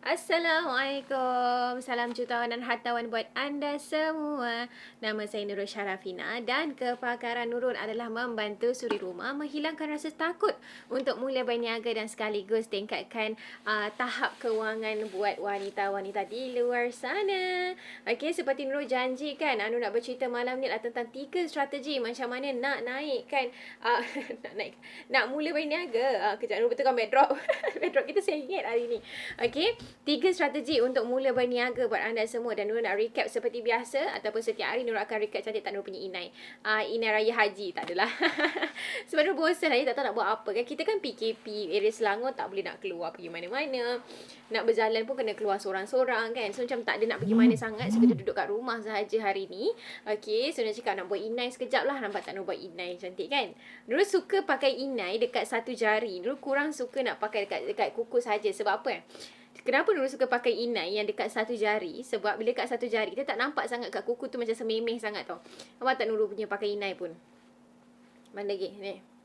Assalamualaikum. Salam jutawan dan hartawan buat anda semua. Nama saya Nurul Syarafina dan kepakaran Nurul adalah membantu suri rumah menghilangkan rasa takut untuk mula berniaga dan sekaligus tingkatkan tahap kewangan buat wanita-wanita di luar sana. Okey, seperti Nurul janjikan, Anu nak bercerita malam ni adalah tentang 3 strategi macam mana nak naikkan nak mula berniaga. Kejap Nurul betulkan backdrop. Backdrop kita sengit hari ni. Okey, 3 strategi untuk mula berniaga buat anda semua. Dan Nurul nak recap seperti biasa ataupun setiap hari Nurul akan recap cantik tak Nurul punya inai. Inai Raya Haji, tak adalah. Sebab Nurul bosan hari tak tahu nak buat apa kan. Kita kan PKP, area Selangor tak boleh nak keluar pergi mana-mana. Nak berjalan pun kena keluar sorang-sorang kan. So macam tak ada nak pergi mana sangat. So kita duduk kat rumah sahaja hari ni. Okay, so Nurul cakap nak buat inai sekejap lah. Nampak tak Nurul buat inai cantik kan. Nurul suka pakai inai dekat satu jari. Nurul kurang suka nak pakai dekat kuku saja. Sebab apa? Kenapa Nurul suka pakai inai yang dekat satu jari? Sebab bila dekat satu jari, kita tak nampak sangat kat kuku tu macam sememeh sangat tau. Nampak tak Nurul punya pakai inai pun? Mana lagi? Ni.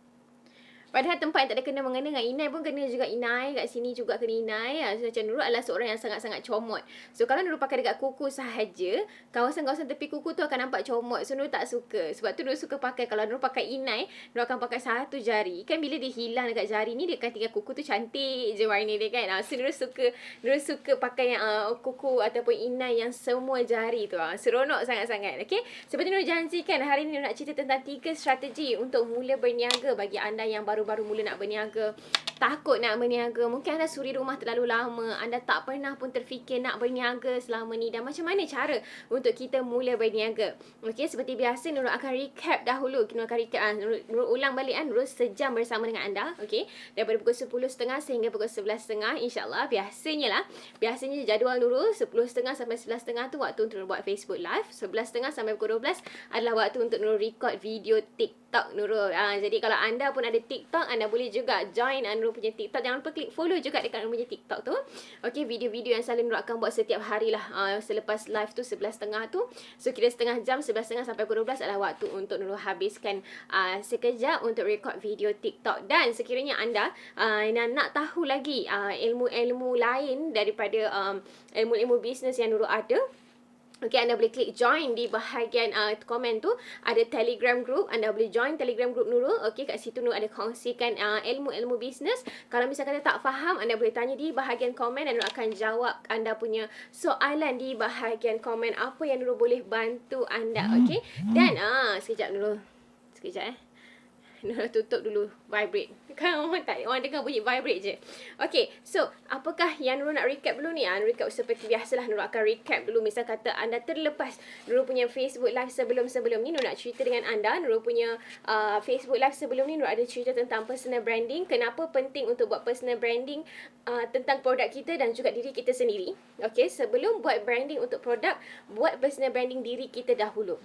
Padahal tempat yang tak ada kena-mengena dengan inai pun kena juga inai. Kat sini juga kena inai. So, macam Nurul adalah seorang yang sangat-sangat comot. So, kalau Nurul pakai dekat kuku sahaja, kawasan-kawasan tepi kuku tu akan nampak comot. So, Nurul tak suka. Sebab tu Nurul suka pakai, kalau Nurul pakai inai, Nurul akan pakai satu jari. Kan bila dia hilang dekat jari ni, dia akan tinggal kuku tu cantik je warna dia kan. So, Nurul suka pakai yang kuku ataupun inai yang semua jari tu. Seronok sangat-sangat. Okay? Seperti Nurul janjikan, hari ni Nurul nak cerita tentang 3 strategi untuk mula berniaga bagi anda yang baru mula nak berniaga, takut nak berniaga, mungkin anda suri rumah terlalu lama, anda tak pernah pun terfikir nak berniaga selama ni, dan macam mana cara untuk kita mula berniaga. Okey, seperti biasa Nurul akan recap dahulu. Nurul akan recap, Nurul ulang balik Nurul sejam bersama dengan anda. Okey, daripada pukul 10.30 sehingga pukul 11.30 insya-Allah. Biasanya jadual Nurul 10.30 sampai 11.30 tu waktu untuk Nurul buat Facebook live. 11.30 sampai pukul 12 adalah waktu untuk Nurul record video TikTok Nurul. Jadi kalau anda pun ada TikTok, anda boleh juga join Nurul punya TikTok. Jangan lupa klik follow juga dekat Nurul punya TikTok tu. Okey, video-video yang selalu Nurul akan buat setiap hari lah. Selepas live tu 11.30 tu. So kira setengah jam, 11.30 sampai pukul 12 adalah waktu untuk Nurul habiskan sekejap untuk record video TikTok. Dan sekiranya anda nak tahu lagi ilmu-ilmu lain daripada ilmu-ilmu bisnes yang Nurul ada, okey, anda boleh klik join di bahagian komen tu. Ada Telegram group. Anda boleh join Telegram group Nurul. Okey, kat situ Nurul ada kongsikan ilmu-ilmu bisnes. Kalau misalkan anda tak faham, anda boleh tanya di bahagian komen dan Nurul akan jawab anda punya soalan di bahagian komen. Apa yang Nurul boleh bantu anda. Okey. Dan sekejap Nurul. Sekejap Nurul tutup dulu vibrate. Kan orang dengar bunyi vibrate je. Okay, so apakah yang Nurul nak recap dulu ni? Nurul recap seperti biasalah. Nurul akan recap dulu. Misal kata anda terlepas Nurul punya Facebook live sebelum ni, Nurul nak cerita dengan anda. Nurul punya Facebook live sebelum ni, Nurul ada cerita tentang personal branding. Kenapa penting untuk buat personal branding tentang produk kita dan juga diri kita sendiri. Okay, sebelum buat branding untuk produk, buat personal branding diri kita dahulu.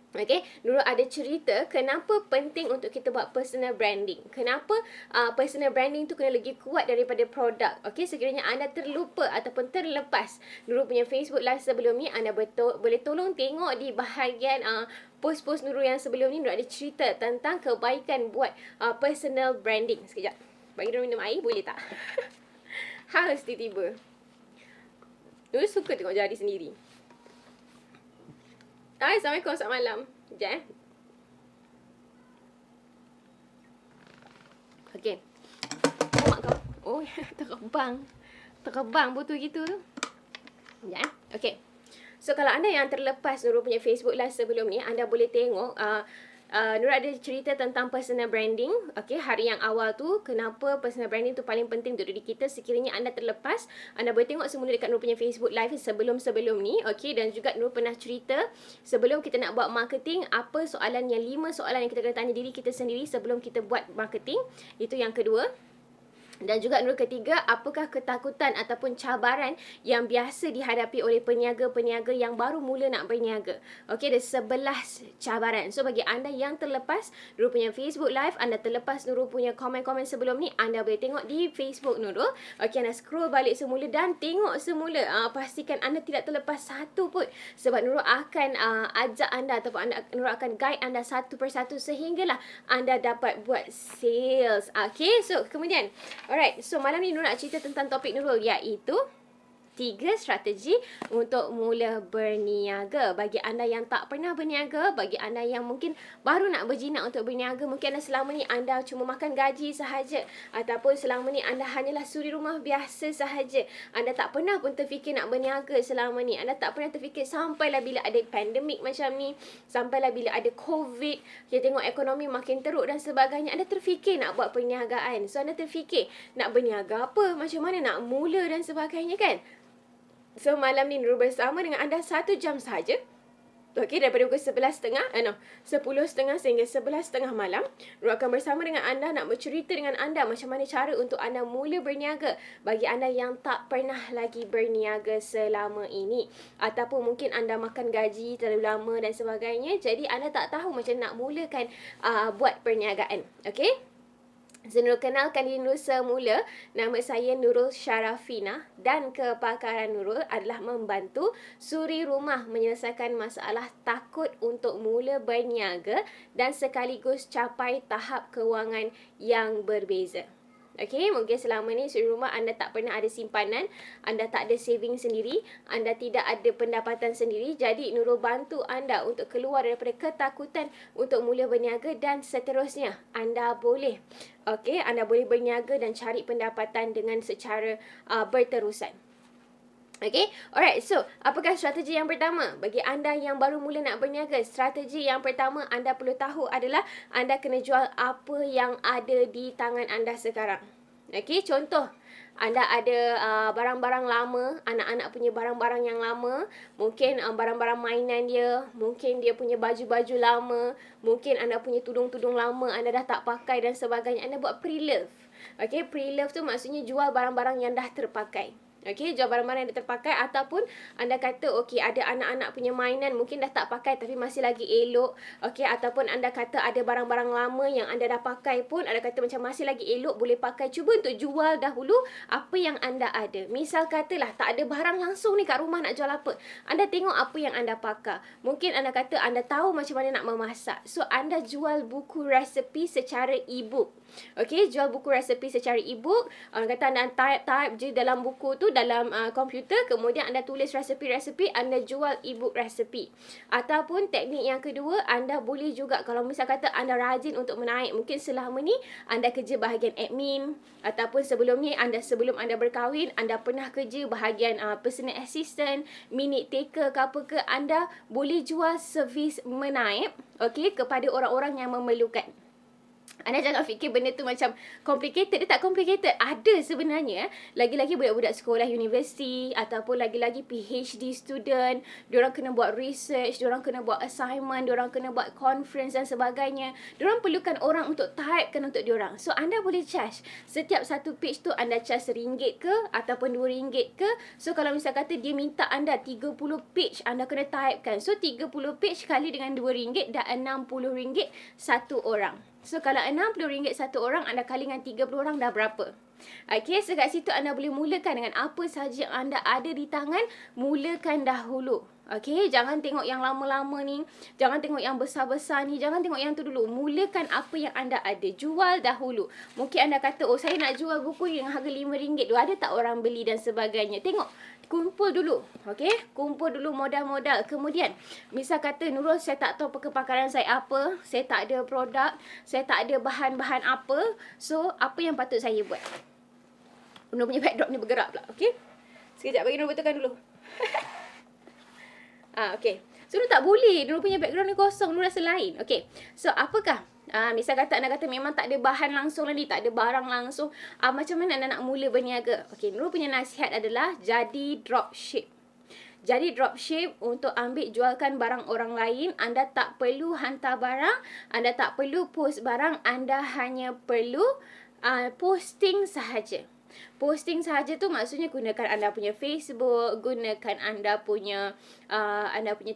Okay, Nurul ada cerita kenapa penting untuk kita buat personal branding. Kenapa personal branding tu kena lagi kuat daripada produk. Okay, sekiranya anda terlupa ataupun terlepas Nurul punya Facebook live sebelum ni, anda boleh tolong tengok di bahagian post-post Nurul yang sebelum ni. Nurul ada cerita tentang kebaikan buat personal branding. Sekejap, bagi Nurul minum air boleh tak? Haus tiba-tiba. Nurul suka tengok jari sendiri. Assalamualaikum, selamat malam. Sekejap Okey. Mak kau. Oh, terbang botol gitu tu. Sekejap Okey. So kalau anda yang terlepas Nurul punya Facebook live sebelum ni, anda boleh tengok Nurul ada cerita tentang personal branding. Okay, hari yang awal tu, kenapa personal branding tu paling penting untuk diri kita. Sekiranya anda terlepas, anda boleh tengok semula dekat Nurul punya Facebook live sebelum ni. Okay, dan juga Nurul pernah cerita sebelum kita nak buat marketing, apa soalan yang 5 soalan yang kita kena tanya diri kita sendiri sebelum kita buat marketing. Itu yang kedua. Dan juga Nurul ketiga, apakah ketakutan ataupun cabaran yang biasa dihadapi oleh peniaga-peniaga yang baru mula nak berniaga. Okey, ada 11 cabaran. So bagi anda yang terlepas Nurul punya Facebook live, anda terlepas Nurul punya komen-komen sebelum ni, anda boleh tengok di Facebook Nurul. Okey, anda scroll balik semula dan tengok semula. Pastikan anda tidak terlepas satu pun, sebab Nurul akan ajak anda ataupun Nurul akan guide anda satu persatu sehinggalah anda dapat buat sales. Okey, so kemudian alright, so malam ni Nurul nak cerita tentang topik Nurul, iaitu 3 strategi untuk mula berniaga. Bagi anda yang tak pernah berniaga, bagi anda yang mungkin baru nak berjinak untuk berniaga, mungkin anda selama ni anda cuma makan gaji sahaja, ataupun selama ni anda hanyalah suri rumah biasa sahaja. Anda tak pernah pun terfikir nak berniaga selama ni. Anda tak pernah terfikir sampailah bila ada pandemik macam ni, sampailah bila ada COVID, kita tengok ekonomi makin teruk dan sebagainya. Anda terfikir nak buat perniagaan. So anda terfikir nak berniaga apa, macam mana nak mula dan sebagainya kan. So malam ni Nurul bersama dengan anda 1 jam sahaja. Okey, daripada pukul 10.30 sehingga 11.30 malam, Nurul akan bersama dengan anda nak bercerita dengan anda macam mana cara untuk anda mula berniaga. Bagi anda yang tak pernah lagi berniaga selama ini, ataupun mungkin anda makan gaji terlalu lama dan sebagainya, jadi anda tak tahu macam nak mulakan buat perniagaan. Okey? So, Nurul kenalkan diri Nurul semula. Nama saya Nurul Syarafina dan kepakaran Nurul adalah membantu suri rumah menyelesaikan masalah takut untuk mula berniaga dan sekaligus capai tahap kewangan yang berbeza. Okey, mungkin selama ni suri rumah anda tak pernah ada simpanan, anda tak ada saving sendiri, anda tidak ada pendapatan sendiri. Jadi Nurul bantu anda untuk keluar daripada ketakutan untuk mula berniaga dan seterusnya. Anda boleh, okey, anda boleh berniaga dan cari pendapatan dengan secara berterusan. Okay, alright. So, apakah strategi yang pertama? Bagi anda yang baru mula nak berniaga, strategi yang pertama anda perlu tahu adalah anda kena jual apa yang ada di tangan anda sekarang. Okay, contoh, anda ada barang-barang lama, anak-anak punya barang-barang yang lama, mungkin barang-barang mainan dia, mungkin dia punya baju-baju lama, mungkin anda punya tudung-tudung lama anda dah tak pakai dan sebagainya. Anda buat pre-love. Okay, pre-love tu maksudnya jual barang-barang yang dah terpakai. Okey, jual barang-barang yang dah terpakai, ataupun anda kata okey ada anak-anak punya mainan mungkin dah tak pakai tapi masih lagi elok. Okey, ataupun anda kata ada barang-barang lama yang anda dah pakai pun anda kata macam masih lagi elok, boleh pakai. Cuba untuk jual dahulu apa yang anda ada. Misal katalah tak ada barang langsung ni kat rumah nak jual apa. Anda tengok apa yang anda pakai. Mungkin anda kata anda tahu macam mana nak memasak. So anda jual buku resepi secara e-book. Okey, jual buku resepi secara e-book. Orang kata anda type je dalam buku tu, dalam komputer, kemudian anda tulis resepi-resepi, anda jual e-book resepi. Ataupun teknik yang kedua, anda boleh juga, kalau misal kata anda rajin untuk menaik, mungkin selama ni anda kerja bahagian admin, ataupun sebelum anda berkahwin, anda pernah kerja bahagian personal assistant, minute taker ke apa ke, anda boleh jual servis menaip, okey, kepada orang-orang yang memerlukan. Anda jangan fikir benda tu macam complicated. Dia tak complicated. Ada sebenarnya. Lagi-lagi budak-budak sekolah universiti ataupun lagi-lagi PhD student. Diorang kena buat research, diorang kena buat assignment, diorang kena buat conference dan sebagainya. Diorang perlukan orang untuk typekan untuk diorang. So, anda boleh charge. Setiap satu page tu anda charge RM1 ke ataupun RM2 ke. So, kalau misal kata dia minta anda 30 page, anda kena typekan. So, 30 page kali dengan RM2 dah RM60 satu orang. So, kalau RM60 satu orang, anda kali dengan 30 orang dah berapa? Okey, so kat situ anda boleh mulakan dengan apa sahaja yang anda ada di tangan. Mulakan dahulu. Okey, jangan tengok yang lama-lama ni. Jangan tengok yang besar-besar ni. Jangan tengok yang tu dulu. Mulakan apa yang anda ada. Jual dahulu. Mungkin anda kata, oh saya nak jual buku yang harga RM5. Ada tak orang beli dan sebagainya. Tengok. Kumpul dulu. Okey, kumpul dulu modal-modal. Kemudian, misal kata, Nurul saya tak tahu kepakaran saya apa. Saya tak ada produk. Saya tak ada bahan-bahan apa. So, apa yang patut saya buat? Nurul punya backdrop ni bergerak pula. Okey. Sekejap bagi Nurul betulkan dulu. Okey. So, Nurul tak boleh. Nurul punya background ni kosong. Nurul rasa lain. Okey. So, apakah? Misal kata anda kata memang tak ada bahan langsung lagi, tak ada barang langsung. Macam mana anda nak mula berniaga? Okey, Nurul punya nasihat adalah jadi dropship. Jadi dropship untuk ambil jualkan barang orang lain. Anda tak perlu hantar barang. Anda tak perlu post barang. Anda hanya perlu posting sahaja. Posting sahaja tu maksudnya gunakan anda punya Facebook, gunakan anda punya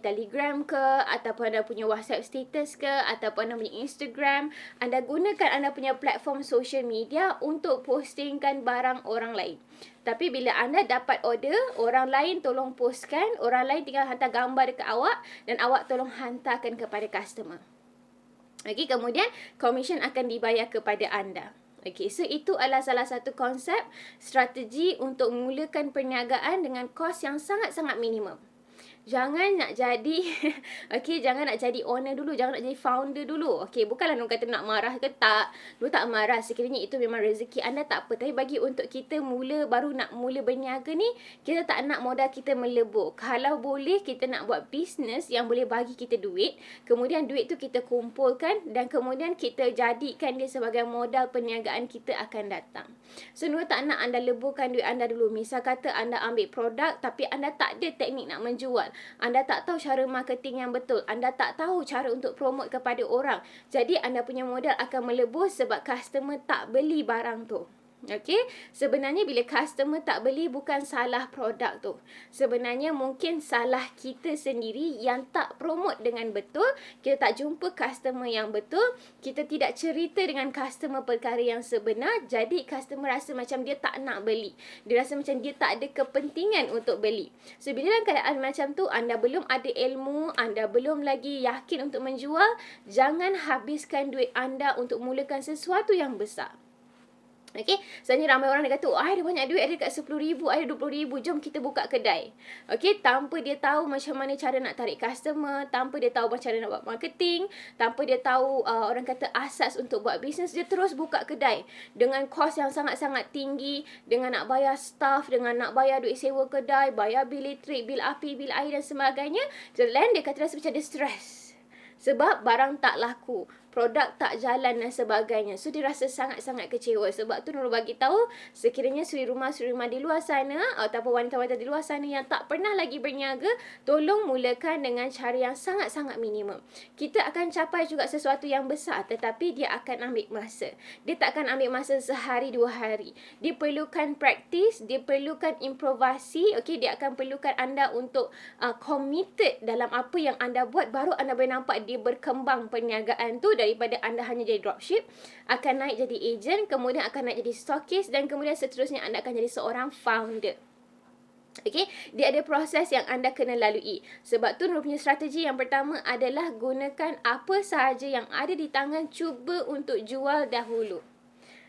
Telegram ke, ataupun anda punya WhatsApp status ke, ataupun anda punya Instagram. Anda gunakan anda punya platform social media untuk postingkan barang orang lain. Tapi bila anda dapat order, orang lain tolong postkan, orang lain tinggal hantar gambar dekat awak dan awak tolong hantarkan kepada customer. Okey, kemudian commission akan dibayar kepada anda. Okey, so itu adalah salah satu konsep strategi untuk mulakan perniagaan dengan kos yang sangat-sangat minimum. Jangan nak jadi okey, jangan nak jadi owner dulu, jangan nak jadi founder dulu. Okey, bukanlah Nur kata nak marah ke tak. Nur tak marah, sekiranya itu memang rezeki anda tak apa. Tapi bagi untuk kita baru nak mula berniaga ni, kita tak nak modal kita melebur. Kalau boleh kita nak buat bisnes yang boleh bagi kita duit, kemudian duit tu kita kumpulkan dan kemudian kita jadikan dia sebagai modal perniagaan kita akan datang. So Nur tak nak anda leburkan duit anda dulu. Misal kata anda ambil produk tapi anda tak ada teknik nak menjual. Anda tak tahu cara marketing yang betul. Anda tak tahu cara untuk promote kepada orang. Jadi anda punya modal akan melebur sebab customer tak beli barang tu. Okey, sebenarnya bila customer tak beli bukan salah produk tu. Sebenarnya mungkin salah kita sendiri yang tak promote dengan betul. Kita tak jumpa customer yang betul. Kita tidak cerita dengan customer perkara yang sebenar. Jadi customer rasa macam dia tak nak beli. Dia rasa macam dia tak ada kepentingan untuk beli. So bila dalam keadaan macam tu, anda belum ada ilmu, anda belum lagi yakin untuk menjual, jangan habiskan duit anda untuk mulakan sesuatu yang besar. Okey, sebenarnya ramai orang dia kata, ada banyak duit, ada dekat RM10,000, ada RM20,000, jom kita buka kedai. Okey, tanpa dia tahu macam mana cara nak tarik customer, tanpa dia tahu macam mana nak buat marketing, tanpa dia tahu orang kata asas untuk buat bisnes, dia terus buka kedai dengan kos yang sangat-sangat tinggi, dengan nak bayar staff, dengan nak bayar duit sewa kedai, bayar bil elektrik, bil api, bil air dan sebagainya. Dan dia kata rasa macam dia stres sebab barang tak laku, produk tak jalan dan sebagainya. So dia rasa sangat-sangat kecewa. Sebab tu Nurul bagi tahu, sekiranya suri rumah di luar sana ataupun wanita-wanita di luar sana yang tak pernah lagi berniaga, tolong mulakan dengan cara yang sangat-sangat minimum. Kita akan capai juga sesuatu yang besar, tetapi dia akan ambil masa. Dia tak akan ambil masa sehari dua hari. Dia perlukan praktis, dia perlukan improvisasi. Okey, dia akan perlukan anda untuk committed dalam apa yang anda buat, baru anda boleh nampak dia berkembang perniagaan tu. Daripada anda hanya jadi dropship, akan naik jadi agent, kemudian akan naik jadi stockist, dan kemudian seterusnya anda akan jadi seorang founder. Okey, dia ada proses yang anda kena lalui. Sebab tu Nur punya strategi yang pertama adalah gunakan apa sahaja yang ada di tangan, cuba untuk jual dahulu.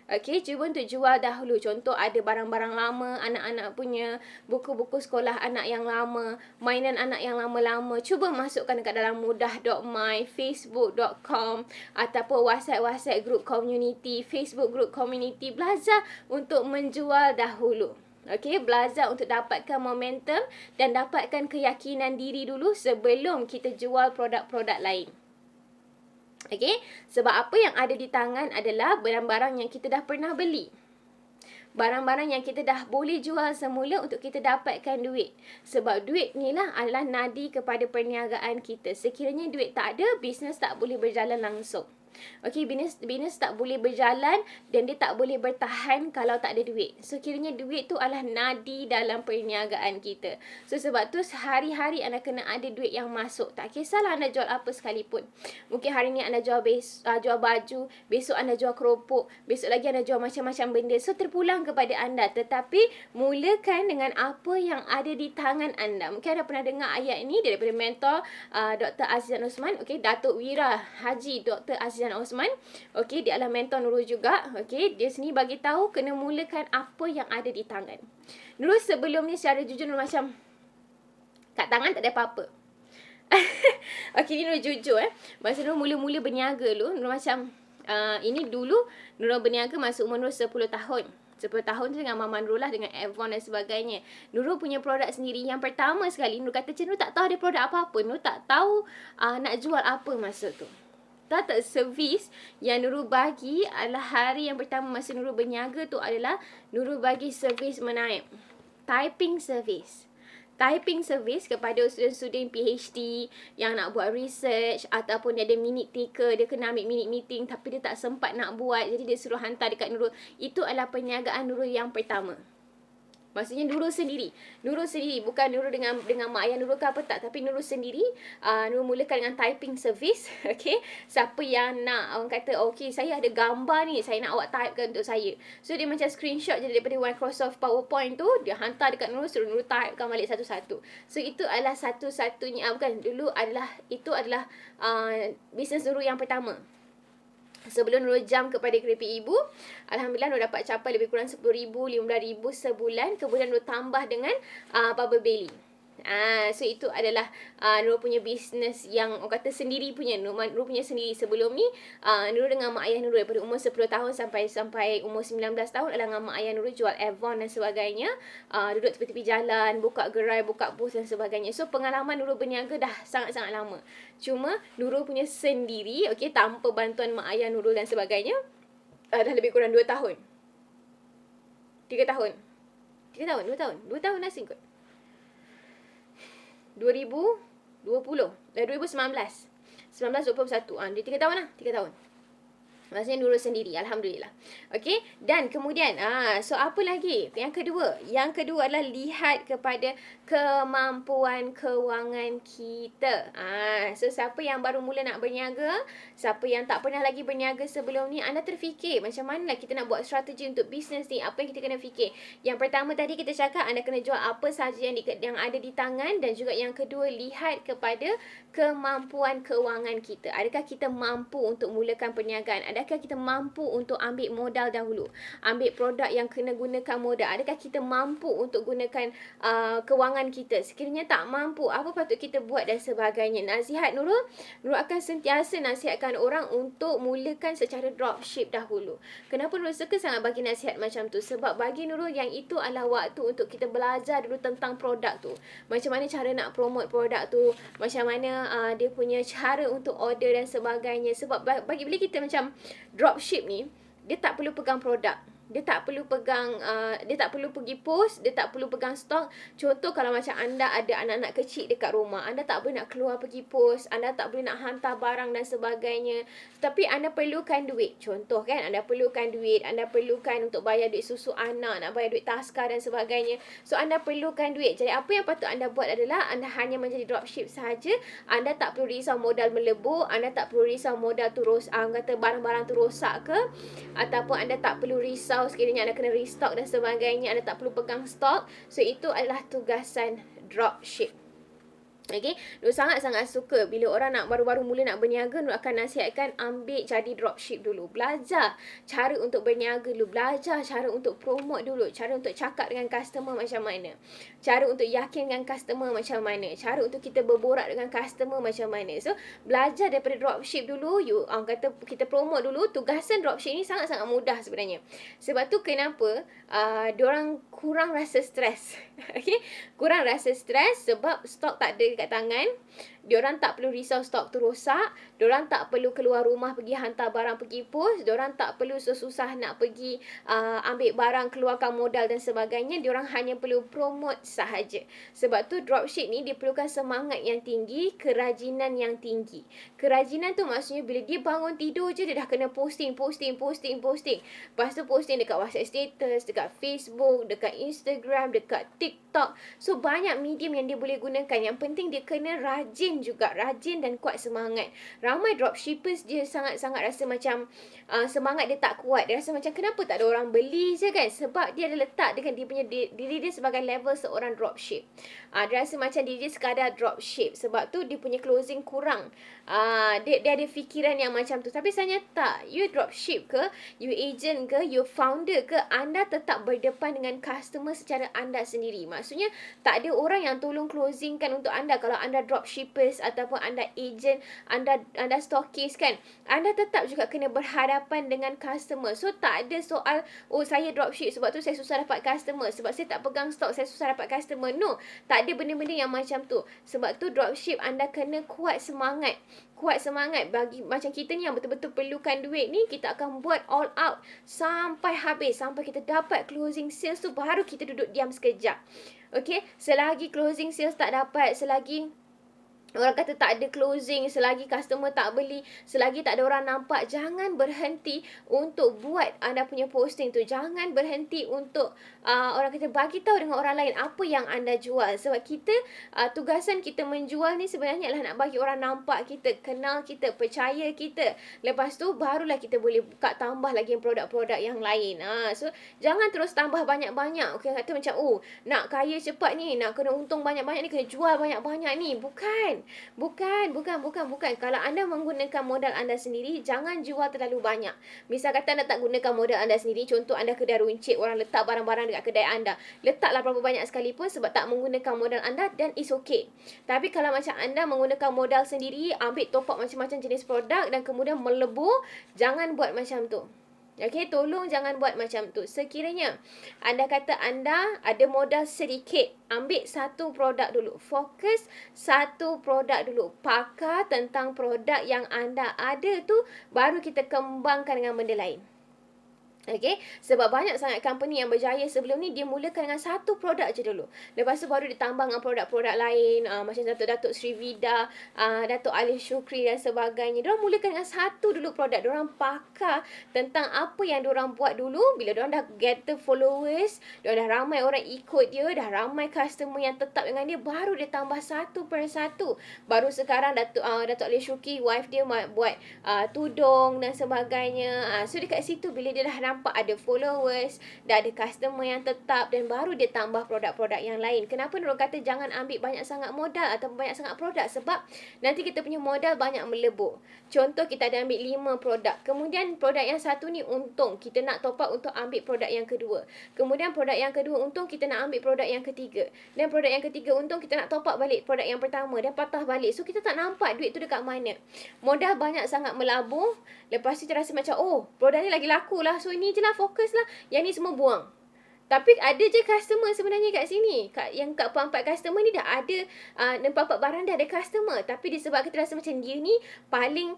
Okey, cuba untuk jual dahulu. Contoh ada barang-barang lama, anak-anak punya buku-buku sekolah anak yang lama, mainan anak yang lama-lama. Cuba masukkan dekat dalam mudah.my, facebook.com ataupun WhatsApp group community, Facebook group community. Belajar untuk menjual dahulu. Okey, belajar untuk dapatkan momentum dan dapatkan keyakinan diri dulu sebelum kita jual produk-produk lain. Okey, sebab apa yang ada di tangan adalah barang-barang yang kita dah pernah beli. Barang-barang yang kita dah boleh jual semula untuk kita dapatkan duit. Sebab duit ni lah adalah nadi kepada perniagaan kita. Sekiranya duit tak ada, bisnes tak boleh berjalan langsung. Okey, bisnes tak boleh berjalan dan dia tak boleh bertahan kalau tak ada duit. So kiranya duit tu adalah nadi dalam perniagaan kita. So sebab tu sehari-hari anda kena ada duit yang masuk. Tak kisahlah anda jual apa sekalipun. Mungkin hari ni anda jual baju, besok anda jual keropok, besok lagi anda jual macam-macam benda. So terpulang kepada anda. Tetapi mulakan dengan apa yang ada di tangan anda. Mungkin anda pernah dengar ayat ini daripada mentor Dr. Azizan Osman. Okey, Datuk Wira Haji Dr. Azizan Osman. Okey, dia adalah mentor Nurul juga. Okey, dia sini bagi tahu kena mulakan apa yang ada di tangan. Nurul sebelum ni secara jujur Nurul macam kat tangan tak ada apa-apa. Okey, ni Nurul jujur masa Nurul mula-mula berniaga dulu, Nurul macam ini dulu Nurul berniaga masa umur Nurul 10 tahun. 10 tahun tu dengan Mama Nurul lah, dengan Avon dan sebagainya. Nurul punya produk sendiri. Yang pertama sekali Nurul kata macam Nurul tak tahu ada produk apa-apa. Nurul tak tahu nak jual apa masa tu. Tak servis yang Nurul bagi adalah hari yang pertama masa Nurul berniaga tu adalah Nurul bagi servis menaip. Typing service. Typing service kepada student-student PhD yang nak buat research ataupun dia ada minute taker, dia kena ambil minute meeting tapi dia tak sempat nak buat, jadi dia suruh hantar dekat Nurul. Itu adalah perniagaan Nurul yang pertama. Maksudnya Nurul sendiri. Nurul sendiri. Bukan Nurul dengan mak ayah Nurul ke apa tak. Tapi Nurul sendiri. Nurul mulakan dengan typing service. Okay. Siapa yang nak, orang kata, okay, saya ada gambar ni. Saya nak awak typekan untuk saya. So, dia macam screenshot je daripada Microsoft PowerPoint tu. Dia hantar dekat Nurul. Suruh Nurul typekan balik satu-satu. So, itu adalah satu-satunya. Bukan. Dulu adalah, itu adalah bisnes Nurul yang pertama. Sebelum Nurul jam kepada keripik ibu, Alhamdulillah Nurul dapat capai lebih kurang 10,000, 15,000 sebulan. Kemudian Nurul tambah dengan Bubble Belly. So itu adalah Nurul punya bisnes yang orang kata sendiri punya. Nurul punya sendiri. Sebelum ni Nurul dengan mak ayah Nurul daripada umur 10 tahun sampai umur 19 tahun adalah dengan mak ayah Nurul jual Avon dan sebagainya. Duduk tepi-tepi jalan, buka gerai, buka booth dan sebagainya. So pengalaman Nurul berniaga dah sangat-sangat lama. Cuma Nurul punya sendiri, okey, tanpa bantuan mak ayah Nurul dan sebagainya, dah lebih kurang 2 tahun. 3 tahun. 3 tahun, 2 tahun. 2 tahun asing kot. 2019. 19-21. Dia 3 tahun lah. 3 tahun. Maksudnya Nurul sendiri. Alhamdulillah. Okey. Dan kemudian, so apa lagi? Yang kedua adalah lihat kepada kemampuan kewangan kita. So siapa yang baru mula nak berniaga, siapa yang tak pernah lagi berniaga sebelum ni, anda terfikir macam mana kita nak buat strategi untuk bisnes ni. Apa yang kita kena fikir? Yang pertama tadi kita cakap anda kena jual apa sahaja yang ada di tangan. Dan juga yang kedua, lihat kepada kemampuan kewangan kita. Adakah kita mampu untuk mulakan perniagaan? Adakah kita mampu untuk ambil modal dahulu? Ambil produk yang kena gunakan modal. Adakah kita mampu untuk gunakan kewangan kita? Sekiranya tak mampu, apa patut kita buat dan sebagainya? Nasihat Nurul akan sentiasa nasihatkan orang untuk mulakan secara dropship dahulu. Kenapa Nurul suka sangat bagi nasihat macam tu? Sebab bagi Nurul yang itu adalah waktu untuk kita belajar dulu tentang produk tu. Macam mana cara nak promote produk tu, macam mana dia punya cara untuk order dan sebagainya. Sebab bagi bila kita macam dropship ni, dia tak perlu pegang produk. Dia tak perlu pegang, dia tak perlu pergi post, dia tak perlu pegang stok. Contoh kalau macam anda ada anak-anak kecil dekat rumah, anda tak boleh nak keluar pergi post, anda tak boleh nak hantar barang dan sebagainya. Tapi anda perlukan duit. Contoh kan, anda perlukan duit, anda perlukan untuk bayar duit susu anak, nak bayar duit taska dan sebagainya. So anda perlukan duit. Jadi apa yang patut anda buat adalah anda hanya menjadi dropship sahaja. Anda tak perlu risau modal melebur, anda tak perlu risau modal tu kata barang-barang tu rosak ke, ataupun anda tak perlu risau sekiranya anda kena restock dan sebagainya, anda tak perlu pegang stok. So itu adalah tugasan dropship. Okay, Nurul sangat-sangat suka bila orang nak baru-baru mula nak berniaga, Nurul akan nasihatkan ambil jadi dropship dulu. Belajar cara untuk berniaga dulu. Belajar cara untuk promote dulu. Cara untuk cakap dengan customer macam mana. Cara untuk yakinkan customer macam mana. Cara untuk kita berborak dengan customer macam mana. So, belajar daripada dropship dulu. Kata kita promote dulu. Tugasan dropship ni sangat-sangat mudah sebenarnya. Sebab tu kenapa diorang kurang rasa stres. Okay, kurang rasa stres sebab stok tak ada dekat tangan. Diorang tak perlu risau stok tu rosak. Diorang tak perlu keluar rumah pergi hantar barang, pergi post. Diorang tak perlu susah nak pergi ambil barang, keluarkan modal dan sebagainya. Diorang hanya perlu promote sahaja. Sebab tu dropship ni diperlukan semangat yang tinggi, kerajinan yang tinggi. Kerajinan tu maksudnya bila dia bangun tidur je, dia dah kena posting. Lepas tu posting dekat WhatsApp status, dekat Facebook, dekat Instagram, dekat TikTok. So banyak medium yang dia boleh gunakan. Yang penting dia kena rajin juga. Rajin dan kuat semangat. Ramai dropshippers dia sangat-sangat rasa macam semangat dia tak kuat. Dia rasa macam kenapa tak ada orang beli je kan. Sebab dia ada letak dengan dia punya diri dia sebagai level seorang dropship. Dia rasa macam diri dia sekadar dropship. Sebab tu dia punya closing kurang. Dia ada fikiran yang macam tu. Tapi sebenarnya tak. You dropship ke, you agent ke, you founder ke, anda tetap berdepan dengan customer secara anda sendiri. Maksudnya tak ada orang yang tolong closingkan untuk anda. Kalau anda dropshippers ataupun anda agent, anda stockist kan, anda tetap juga kena berhadapan dengan customer. So tak ada soal saya dropship sebab tu saya susah dapat customer, sebab saya tak pegang stok saya susah dapat customer. No, tak ada benda-benda yang macam tu. Sebab tu dropship anda kena kuat semangat. Kuat semangat. Bagi macam kita ni yang betul-betul perlukan duit ni, kita akan buat all out sampai habis, sampai kita dapat closing sales tu, baru kita duduk diam sekejap. Okay, selagi closing sales tak dapat, selagi orang kata tak ada closing, selagi customer tak beli, selagi tak ada orang nampak, jangan berhenti untuk buat anda punya posting tu. Jangan berhenti untuk orang kata bagi tahu dengan orang lain apa yang anda jual. Sebab kita tugasan kita menjual ni sebenarnya adalah nak bagi orang nampak kita, kenal kita, percaya kita. Lepas tu barulah kita boleh buka tambah lagi produk-produk yang lain. So jangan terus tambah banyak-banyak. Okay, kata macam nak kaya cepat ni, nak kena untung banyak-banyak ni, kena jual banyak-banyak ni. Bukan. Bukan. Kalau anda menggunakan modal anda sendiri, jangan jual terlalu banyak. Misal kata anda tak gunakan modal anda sendiri, contoh anda kedai runcit, orang letak barang-barang dekat kedai anda. Letaklah berapa banyak sekalipun sebab tak menggunakan modal anda dan it's okay. Tapi kalau macam anda menggunakan modal sendiri, ambil top up macam-macam jenis produk dan kemudian melebur, jangan buat macam tu. Okey, tolong jangan buat macam tu. Sekiranya anda kata anda ada modal sedikit, ambil satu produk dulu. Fokus satu produk dulu. Pakar tentang produk yang anda ada tu, baru kita kembangkan dengan benda lain. Okay, sebab banyak sangat company yang berjaya sebelum ni, dia mulakan dengan satu produk je dulu. Lepas tu baru ditambah dengan produk-produk lain, macam Datuk Sri Vida, Datuk Alif Shukri dan sebagainya. Diorang mulakan dengan satu dulu produk. Diorang pakar tentang apa yang diorang buat dulu. Bila diorang dah gather followers, diorang dah ramai orang ikut dia, dah ramai customer yang tetap dengan dia, baru dia tambah satu per satu. Baru sekarang Datuk Alif Shukri, wife dia buat tudung dan sebagainya. So dekat situ bila dia dah nampak ada followers, dah ada customer yang tetap, dan baru dia tambah produk-produk yang lain. Kenapa diorang kata jangan ambil banyak sangat modal atau banyak sangat produk? Sebab nanti kita punya modal banyak melebur. Contoh kita ada ambil 5 produk, kemudian produk yang satu ni untung, kita nak top up untuk ambil produk yang kedua. Kemudian produk yang kedua untung, kita nak ambil produk yang ketiga. Dan produk yang ketiga untung, kita nak top up balik produk yang pertama, dan patah balik. So kita tak nampak duit tu dekat mana. Modal banyak sangat melabur. Lepas tu kita rasa macam, oh, produk ni lagi laku lah, so ini je lah, fokus lah, yang ni semua buang. Tapi ada je customer sebenarnya kat sini. Yang kat 4 customer ni dah ada, 4 barang dah ada customer. Tapi disebabkan kita rasa macam dia ni paling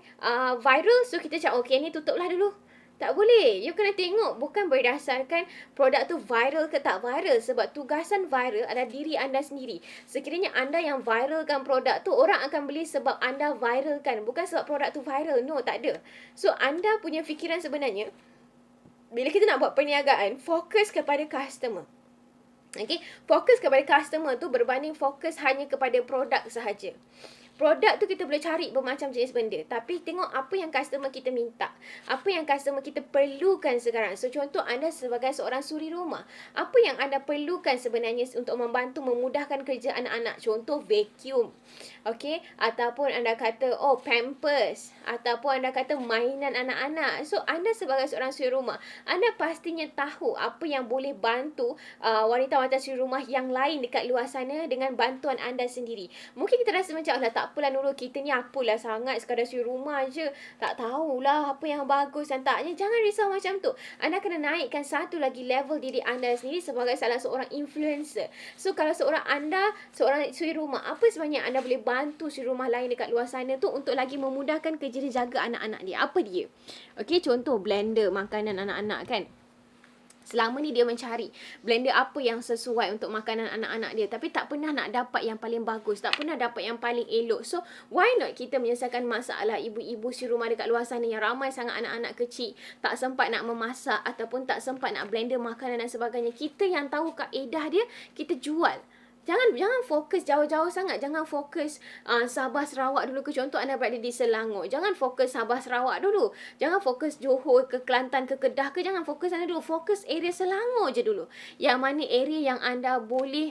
viral, so kita cakap, okay, ni tutup lah dulu. Tak boleh. You kena tengok bukan berdasarkan produk tu viral ke tak viral. Sebab tugasan viral adalah diri anda sendiri. Sekiranya anda yang viralkan produk tu, orang akan beli sebab anda viralkan, bukan sebab produk tu viral. No, tak ada. So, anda punya fikiran sebenarnya, bila kita nak buat perniagaan, fokus kepada customer. Okay? Fokus kepada customer tu berbanding fokus hanya kepada produk sahaja. Produk tu kita boleh cari bermacam jenis benda. Tapi tengok apa yang customer kita minta. Apa yang customer kita perlukan sekarang. So, contoh anda sebagai seorang suri rumah. Apa yang anda perlukan sebenarnya untuk membantu memudahkan kerja anak-anak. Contoh vacuum. Okay? Ataupun anda kata, oh, pampers. Ataupun anda kata mainan anak-anak. So, anda sebagai seorang suri rumah, anda pastinya tahu apa yang boleh bantu wanita-wanita suri rumah yang lain dekat luar sana dengan bantuan anda sendiri. Mungkin kita rasa macam, alah, tak apalah Nurul, kita ni apalah sangat, sekadar suri rumah je, tak tahulah apa yang bagus dan taknya. Jangan risau macam tu. Anda kena naikkan satu lagi level diri anda sendiri sebagai salah seorang influencer. So, kalau seorang suri rumah, apa sebenarnya anda boleh bantu suri rumah lain dekat luar sana tu untuk lagi memudahkan kerja dia jaga anak-anak dia? Apa dia? Okey, contoh blender makanan anak-anak kan. Selama ni dia mencari blender apa yang sesuai untuk makanan anak-anak dia, tapi tak pernah nak dapat yang paling bagus, tak pernah dapat yang paling elok. So, why not kita menyelesaikan masalah ibu-ibu si rumah dekat luar sana yang ramai sangat anak-anak kecil, tak sempat nak memasak ataupun tak sempat nak blender makanan dan sebagainya. Kita yang tahu kaedah dia, kita jual. Jangan fokus jauh-jauh sangat. Jangan fokus Sabah Sarawak dulu ke. Contoh anda berada di Selangor, jangan fokus Sabah Sarawak dulu. Jangan fokus Johor ke Kelantan ke Kedah ke. Jangan fokus sana dulu. Fokus area Selangor je dulu. Yang mana area yang anda boleh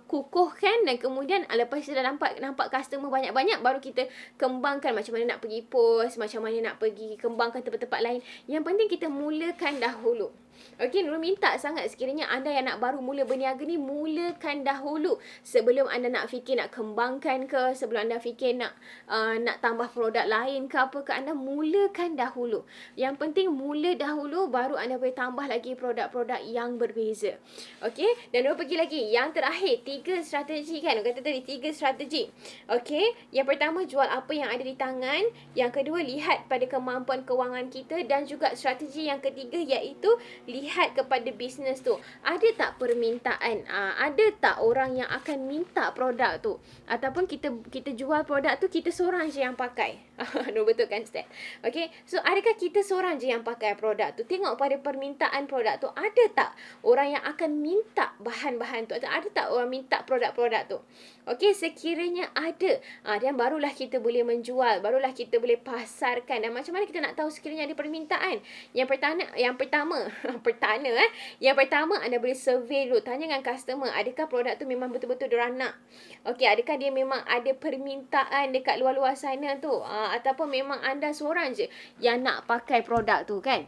kukuhkan, dan kemudian lepas kita dah nampak customer banyak-banyak, baru kita kembangkan macam mana nak pergi post, macam mana nak pergi kembangkan tempat-tempat lain. Yang penting kita mulakan dahulu. Okey, Nurul minta sangat sekiranya anda yang nak baru mula berniaga ni, mulakan dahulu sebelum anda nak fikir nak kembangkan ke, sebelum anda fikir nak tambah produk lain ke apa ke. Anda mulakan dahulu. Yang penting mula dahulu, baru anda boleh tambah lagi produk-produk yang berbeza. Okey, dan Nurul pergi lagi yang terakhir, 3 strategi kan. Kata tadi 3 strategi. Okey, yang pertama jual apa yang ada di tangan, yang kedua lihat pada kemampuan kewangan kita, dan juga strategi yang ketiga iaitu lihat kepada bisnes tu. Ada tak permintaan? Ada tak orang yang akan minta produk tu? Ataupun kita jual produk tu, kita seorang je yang pakai? Nur betulkan Ustaz. Okay, so adakah kita seorang je yang pakai produk tu? Tengok pada permintaan produk tu, ada tak orang yang akan minta bahan-bahan tu? Atau ada tak orang minta produk-produk tu? Okay, sekiranya ada, dan barulah kita boleh menjual, barulah kita boleh pasarkan. Dan macam mana kita nak tahu sekiranya ada permintaan? Yang pertama, yang pertama anda boleh survey dulu, tanya dengan customer, adakah produk tu memang betul-betul diorang nak? Okay, adakah dia memang ada permintaan dekat luar-luar sana tu? Ataupun memang anda seorang je yang nak pakai produk tu kan?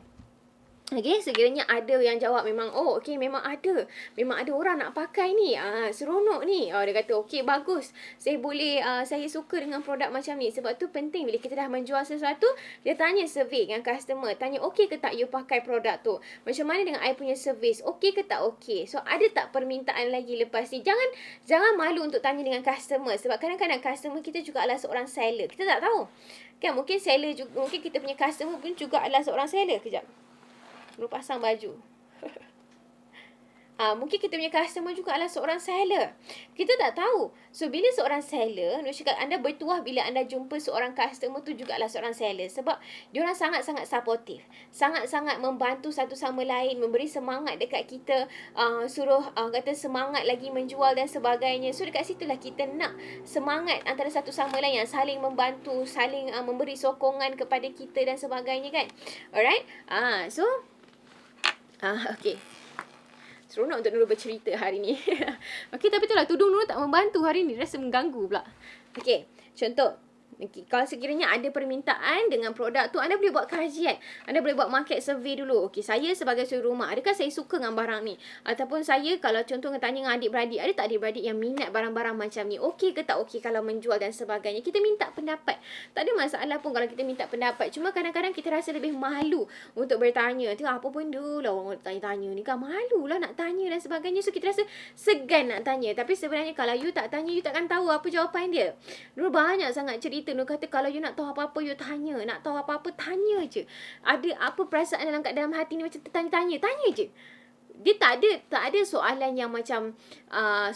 Okay, sekiranya ada yang jawab memang, okay, memang ada orang nak pakai ni, seronok ni. Dia kata, okay, bagus, saya suka dengan produk macam ni. Sebab tu penting bila kita dah menjual sesuatu, dia tanya survey dengan customer, tanya okay ke tak you pakai produk tu, macam mana dengan I punya service, okay ke tak okay. So ada tak permintaan lagi lepas ni? Jangan malu untuk tanya dengan customer, sebab kadang-kadang customer kita juga adalah seorang seller, kita tak tahu kan. Mungkin seller juga, mungkin kita punya customer pun juga adalah seorang seller. Kejap, perlu pasang baju. Mungkin kita punya customer juga adalah seorang seller. Kita tak tahu. So, bila seorang seller, Nur cakap anda bertuah bila anda jumpa seorang customer tu juga adalah seorang seller. Sebab diorang sangat-sangat supportive. Sangat-sangat membantu satu sama lain, memberi semangat dekat kita, kata semangat lagi menjual dan sebagainya. So, dekat situlah kita nak semangat antara satu sama lain yang saling membantu, saling memberi sokongan kepada kita dan sebagainya kan. Alright? Okay. Seronok untuk Nurul bercerita hari ni. Okey, tapi itulah tudung Nurul tak membantu hari ni. Rasa mengganggu pula. Okey, contoh. Okay, kalau sekiranya ada permintaan dengan produk tu, anda boleh buat kajian. Anda boleh buat market survey dulu. Okey, saya sebagai suri rumah, adakah saya suka dengan barang ni? Ataupun saya, kalau contoh tanya dengan adik-beradik, ada tak adik-beradik yang minat barang-barang macam ni? Okey ke tak okey kalau menjual dan sebagainya? Kita minta pendapat. Tak ada masalah pun kalau kita minta pendapat. Cuma kadang-kadang kita rasa lebih malu untuk bertanya. Tengok apa benda lah orang tanya-tanya ni kan. Malu lah nak tanya dan sebagainya. So, kita rasa segan nak tanya. Tapi sebenarnya kalau you tak tanya, you takkan tahu apa jawapan dia. Dulu banyak sangat cerita. Nur kata kalau you nak tahu apa-apa, you tanya. Nak tahu apa-apa, tanya je. Ada apa perasaan dalam hati ni macam tertanya-tanya. Tanya je. Dia tak ada soalan yang macam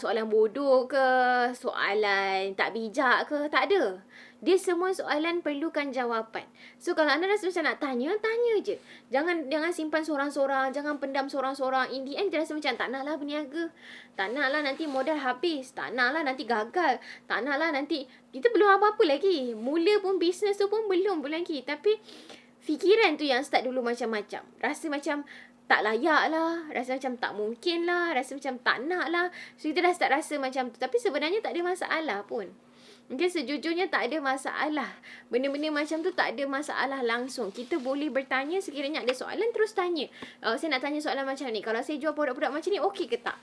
soalan bodoh ke, soalan tak bijak ke, tak ada. Dia semua soalan perlukan jawapan. So kalau anda rasa macam nak tanya, tanya je. Jangan simpan sorang-sorang, jangan pendam sorang-sorang. In the end kita rasa macam tak naklah berniaga. Tak naklah nanti modal habis, tak naklah nanti gagal, tak naklah nanti kita belum apa-apa lagi. Mula pun bisnes tu pun belum lagi. Tapi fikiran tu yang start dulu macam-macam. Rasa macam tak layak lah, rasa macam tak mungkin lah, rasa macam tak nak lah. So kita dah start rasa macam tu. Tapi sebenarnya tak ada masalah pun. Mungkin sejujurnya tak ada masalah. Benda-benda macam tu tak ada masalah langsung. Kita boleh bertanya sekiranya ada soalan, terus tanya. Saya nak tanya soalan macam ni. Kalau saya jual produk-produk macam ni, okey ke tak?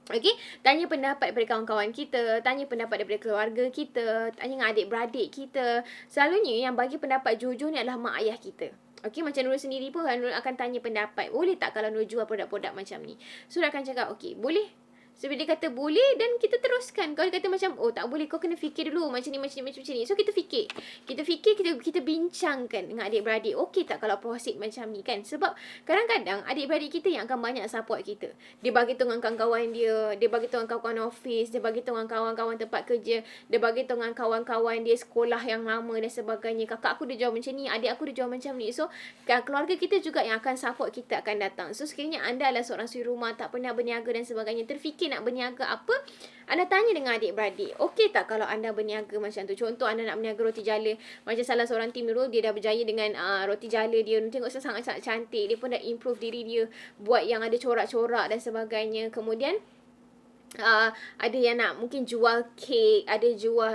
Okey, tanya pendapat daripada kawan-kawan kita, tanya pendapat daripada keluarga kita, tanya dengan adik-beradik kita. Selalunya yang bagi pendapat jujur ni adalah mak ayah kita. Okey, macam Nurul sendiri pun Nurul akan tanya pendapat. Boleh tak kalau Nurul jual produk-produk macam ni? So, dia akan cakap, okey, boleh. So, bila dia kata boleh, dan kita teruskan. Kalau dia kata macam, tak boleh, kau kena fikir dulu macam ni. So, kita fikir. Kita bincangkan dengan adik-beradik. Okey tak kalau proceed macam ni kan? Sebab kadang-kadang adik-beradik kita yang akan banyak support kita. Dia bagi tahu dengan kawan-kawan dia bagi tahu dengan kawan-kawan office, dia bagi tahu dengan kawan-kawan tempat kerja, dia bagi tahu dengan kawan-kawan dia sekolah yang lama dan sebagainya. Kakak aku dia jual macam ni, adik aku dia jual macam ni. So, keluarga kita juga yang akan support kita akan datang. So, sekiranya anda adalah seorang suri rumah, tak pernah berniaga dan sebagainya, terfikir nak berniaga apa, anda tanya dengan adik-beradik. Okey tak kalau anda berniaga macam tu? Contoh anda nak berniaga roti jala. Macam salah seorang tim Nurul, dia dah berjaya dengan roti jala dia. Tengok sangat-sangat cantik. Dia pun dah improve diri dia. Buat yang ada corak-corak dan sebagainya. Kemudian ada yang nak mungkin jual kek, ada jual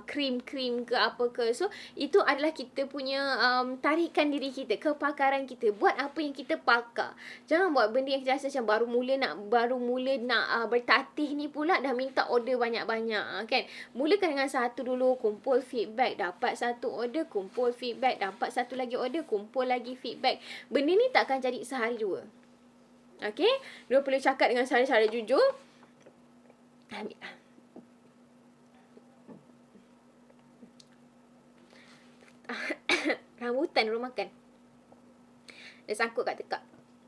krim-krim ke apa ke. So, itu adalah kita punya tarikan diri kita, kepakaran kita. Buat apa yang kita pakar. Jangan buat benda yang kita rasa macam baru mula nak bertatih ni pula dah minta order banyak-banyak kan. Mulakan dengan satu dulu, kumpul feedback, dapat satu order, kumpul feedback, dapat satu lagi order, kumpul lagi feedback. Benda ni takkan jadi sehari dua. Okay, Dua perlu cakap dengan cara-cara jujur. Ambil lah. Rambutan Nurul makan. Dia sangkut kat tekak.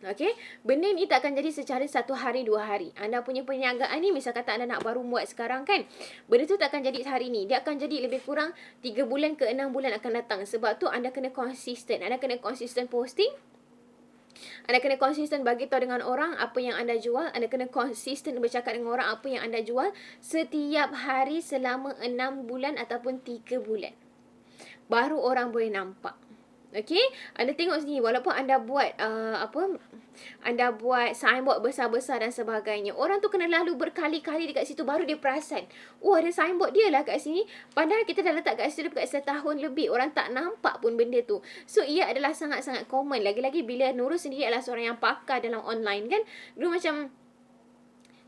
Okey, benda ni tak akan jadi secara 1 hari 2 hari. Anda punya perniagaan ni misal kata anda nak baru buat sekarang kan. Benda tu tak akan jadi hari ni. Dia akan jadi lebih kurang 3 bulan ke 6 bulan akan datang. Sebab tu anda kena konsisten. Anda kena konsisten posting. Anda kena konsisten bagi tahu dengan orang apa yang anda jual. Anda kena konsisten bercakap dengan orang apa yang anda jual setiap hari selama 6 bulan ataupun 3 bulan. Baru orang boleh nampak. Okey, anda tengok sini walaupun anda buat anda buat signboard besar-besar dan sebagainya. Orang tu kena lalu berkali-kali dekat situ baru dia perasan. Oh, ada signboard dia lah kat sini. Padahal kita dah letak kat situ dekat setahun lebih. Orang tak nampak pun benda tu. So, ia adalah sangat-sangat common. Lagi-lagi bila Nurul sendiri adalah seorang yang pakar dalam online kan.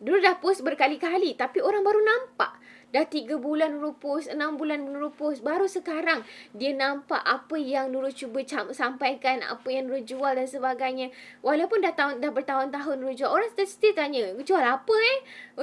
Dulu dah post berkali-kali tapi orang baru nampak. Dah 3 bulan Nurul post, 6 bulan Nurul post. Baru sekarang dia nampak apa yang Nurul cuba sampaikan, apa yang Nurul jual dan sebagainya. Walaupun dah bertahun-tahun Nurul jual, orang still tanya, jual apa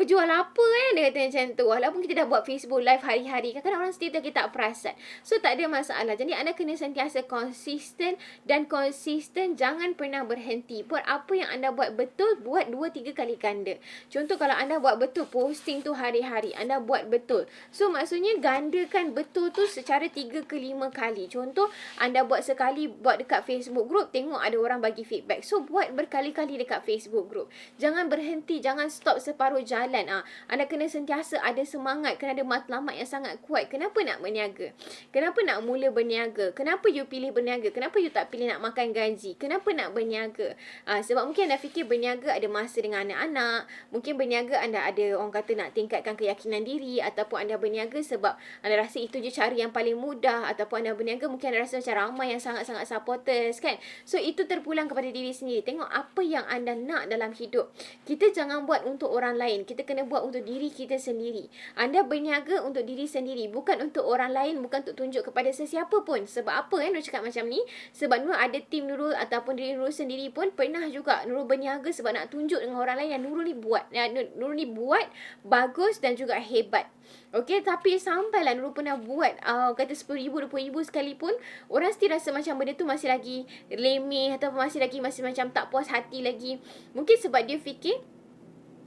jual apa Dia kata macam tu. Walaupun kita dah buat Facebook live hari-hari, kadang-kadang orang still kita tak perasan. So tak ada masalah. Jadi anda kena sentiasa konsisten dan konsisten, jangan pernah berhenti. Buat apa yang anda buat betul, buat 2-3 kali ganda. Contoh kalau anda buat betul posting tu hari-hari, anda buat betul. So maksudnya gandakan betul tu secara 3 ke 5 kali. Contoh anda buat sekali, buat dekat Facebook group, tengok ada orang bagi feedback. So buat berkali-kali dekat Facebook group. Jangan berhenti, jangan stop separuh jalan. Anda kena sentiasa ada semangat, kena ada matlamat yang sangat kuat. Kenapa nak berniaga? Kenapa nak mula berniaga? Kenapa you pilih berniaga? Kenapa you tak pilih nak makan gaji? Kenapa nak berniaga? Sebab mungkin anda fikir berniaga ada masa dengan anak-anak. Mungkin berniaga anda ada orang kata nak tingkatkan keyakinan diri, ataupun anda berniaga sebab anda rasa itu je cara yang paling mudah, ataupun anda berniaga mungkin anda rasa macam ramai yang sangat-sangat supporters kan. So itu terpulang kepada diri sendiri. Tengok apa yang anda nak dalam hidup. Kita jangan buat untuk orang lain. Kita kena buat untuk diri kita sendiri. Anda berniaga untuk diri sendiri, bukan untuk orang lain, bukan untuk tunjuk kepada sesiapa pun. Sebab apa Nurul cakap macam ni? Sebab Nurul ada tim Nurul ataupun diri Nurul sendiri pun pernah juga Nurul berniaga sebab nak tunjuk dengan orang lain yang Nurul ni buat. Nurul ni buat bagus dan juga hebat. Okey, tapi sampailah Nurul pernah buat kata 10,000, 20,000 sekalipun, orang still rasa macam benda tu masih lagi remeh ataupun masih macam tak puas hati lagi. Mungkin sebab dia fikir,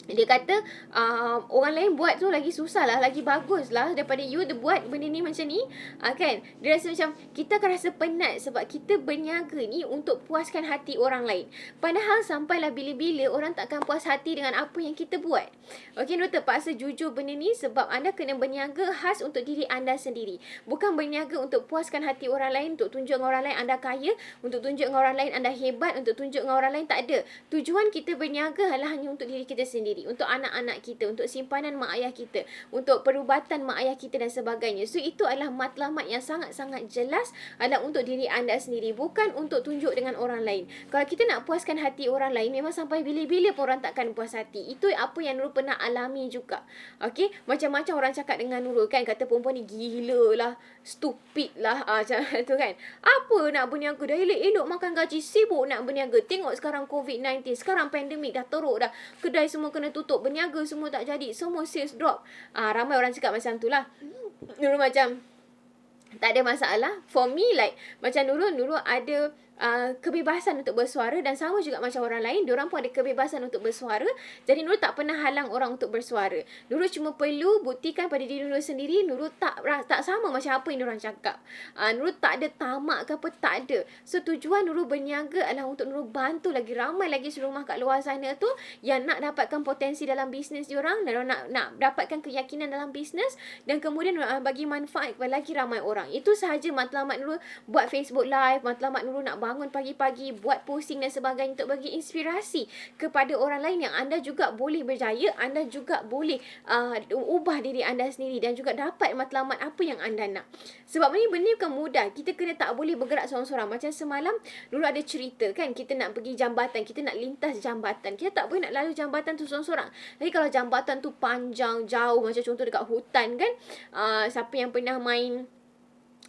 dia kata orang lain buat tu lagi susah lah, lagi bagus lah daripada you dia buat benda ni macam ni. Kan? Dia rasa macam kita akan rasa penat sebab kita berniaga ni untuk puaskan hati orang lain. Padahal sampailah bila-bila orang tak akan puas hati dengan apa yang kita buat. Okey, Nurul terpaksa jujur benda ni sebab anda kena berniaga khas untuk diri anda sendiri. Bukan berniaga untuk puaskan hati orang lain, untuk tunjuk dengan orang lain anda kaya, untuk tunjuk dengan orang lain anda hebat, untuk tunjuk dengan orang lain. Tak ada. Tujuan kita berniaga adalah hanya untuk diri kita sendiri, untuk anak-anak kita, untuk simpanan mak ayah kita, untuk perubatan mak ayah kita dan sebagainya. So itu adalah matlamat yang sangat-sangat jelas, adalah untuk diri anda sendiri, bukan untuk tunjuk dengan orang lain. Kalau kita nak puaskan hati orang lain, memang sampai bila-bila pun orang takkan puas hati. Itu apa yang Nurul pernah alami juga. Okey, macam-macam orang cakap dengan Nurul kan, kata perempuan ni gila lah, stupid lah, macam tu kan. Apa nak berniaga, dah elok-elok makan gaji, sibuk nak berniaga. Tengok sekarang COVID-19, sekarang pandemik dah teruk dah, kedai semua kena tutup, berniaga semua tak jadi, semua sales drop. Ramai orang cakap macam tu lah. Nurul macam tak ada masalah. For me, like macam Nurul ada kebebasan untuk bersuara, dan sama juga macam orang lain, diorang pun ada kebebasan untuk bersuara. Jadi Nurul tak pernah halang orang untuk bersuara. Nurul cuma perlu buktikan pada diri Nurul sendiri, Nurul tak sama macam apa yang diorang cakap. Nurul tak ada tamak ke apa, tak ada. So tujuan Nurul berniaga adalah untuk Nurul bantu lagi ramai lagi seluruh kat luar sana tu yang nak dapatkan potensi dalam bisnes diorang, dan nak dapatkan keyakinan dalam bisnes, dan kemudian bagi manfaat kepada lagi ramai orang. Itu sahaja matlamat Nurul buat Facebook live, matlamat Nurul nak bangun pagi-pagi, buat posting dan sebagainya, untuk bagi inspirasi kepada orang lain yang anda juga boleh berjaya, anda juga boleh ubah diri anda sendiri dan juga dapat matlamat apa yang anda nak. Sebab ini benda bukan mudah. Kita kena tak boleh bergerak seorang-seorang. Macam semalam Nurul ada cerita kan, kita nak pergi jambatan, kita nak lintas jambatan. Kita tak boleh nak lalu jambatan tu seorang-seorang. Tapi kalau jambatan tu panjang, jauh, macam contoh dekat hutan kan, siapa yang pernah main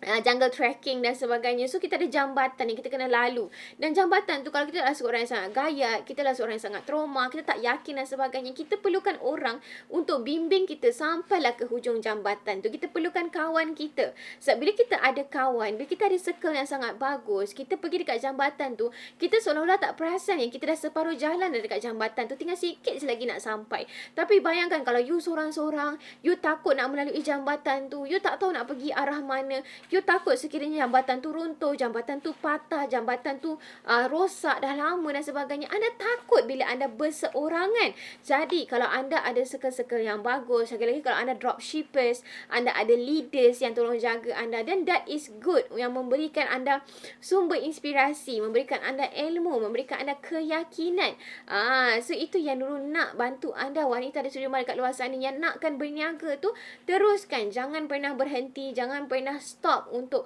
jungle trekking dan sebagainya. So kita ada jambatan yang kita kena lalu. Dan jambatan tu kalau kita adalah seorang yang sangat gayat, kita adalah seorang yang sangat trauma, kita tak yakin dan sebagainya, kita perlukan orang untuk bimbing kita sampailah ke hujung jambatan tu. Kita perlukan kawan kita. Sebab bila kita ada kawan, bila kita ada circle yang sangat bagus, kita pergi dekat jambatan tu, kita seolah-olah tak perasan yang kita dah separuh jalan dah dekat jambatan tu, tinggal sikit je lagi nak sampai. Tapi bayangkan kalau you seorang-seorang, you takut nak melalui jambatan tu, you tak tahu nak pergi arah mana, you takut sekiranya jambatan tu runtuh, jambatan tu patah, jambatan tu rosak dah lama dan sebagainya. Anda takut bila anda berseorangan. Jadi kalau anda ada circle-circle yang bagus, lagi-lagi kalau anda dropshippers, anda ada leaders yang tolong jaga anda, then that is good, yang memberikan anda sumber inspirasi, memberikan anda ilmu, memberikan anda keyakinan. So itu yang Nurul nak bantu anda wanita dan suri rumah dekat luar sana yang nakkan berniaga tu, teruskan, jangan pernah berhenti, jangan pernah stop untuk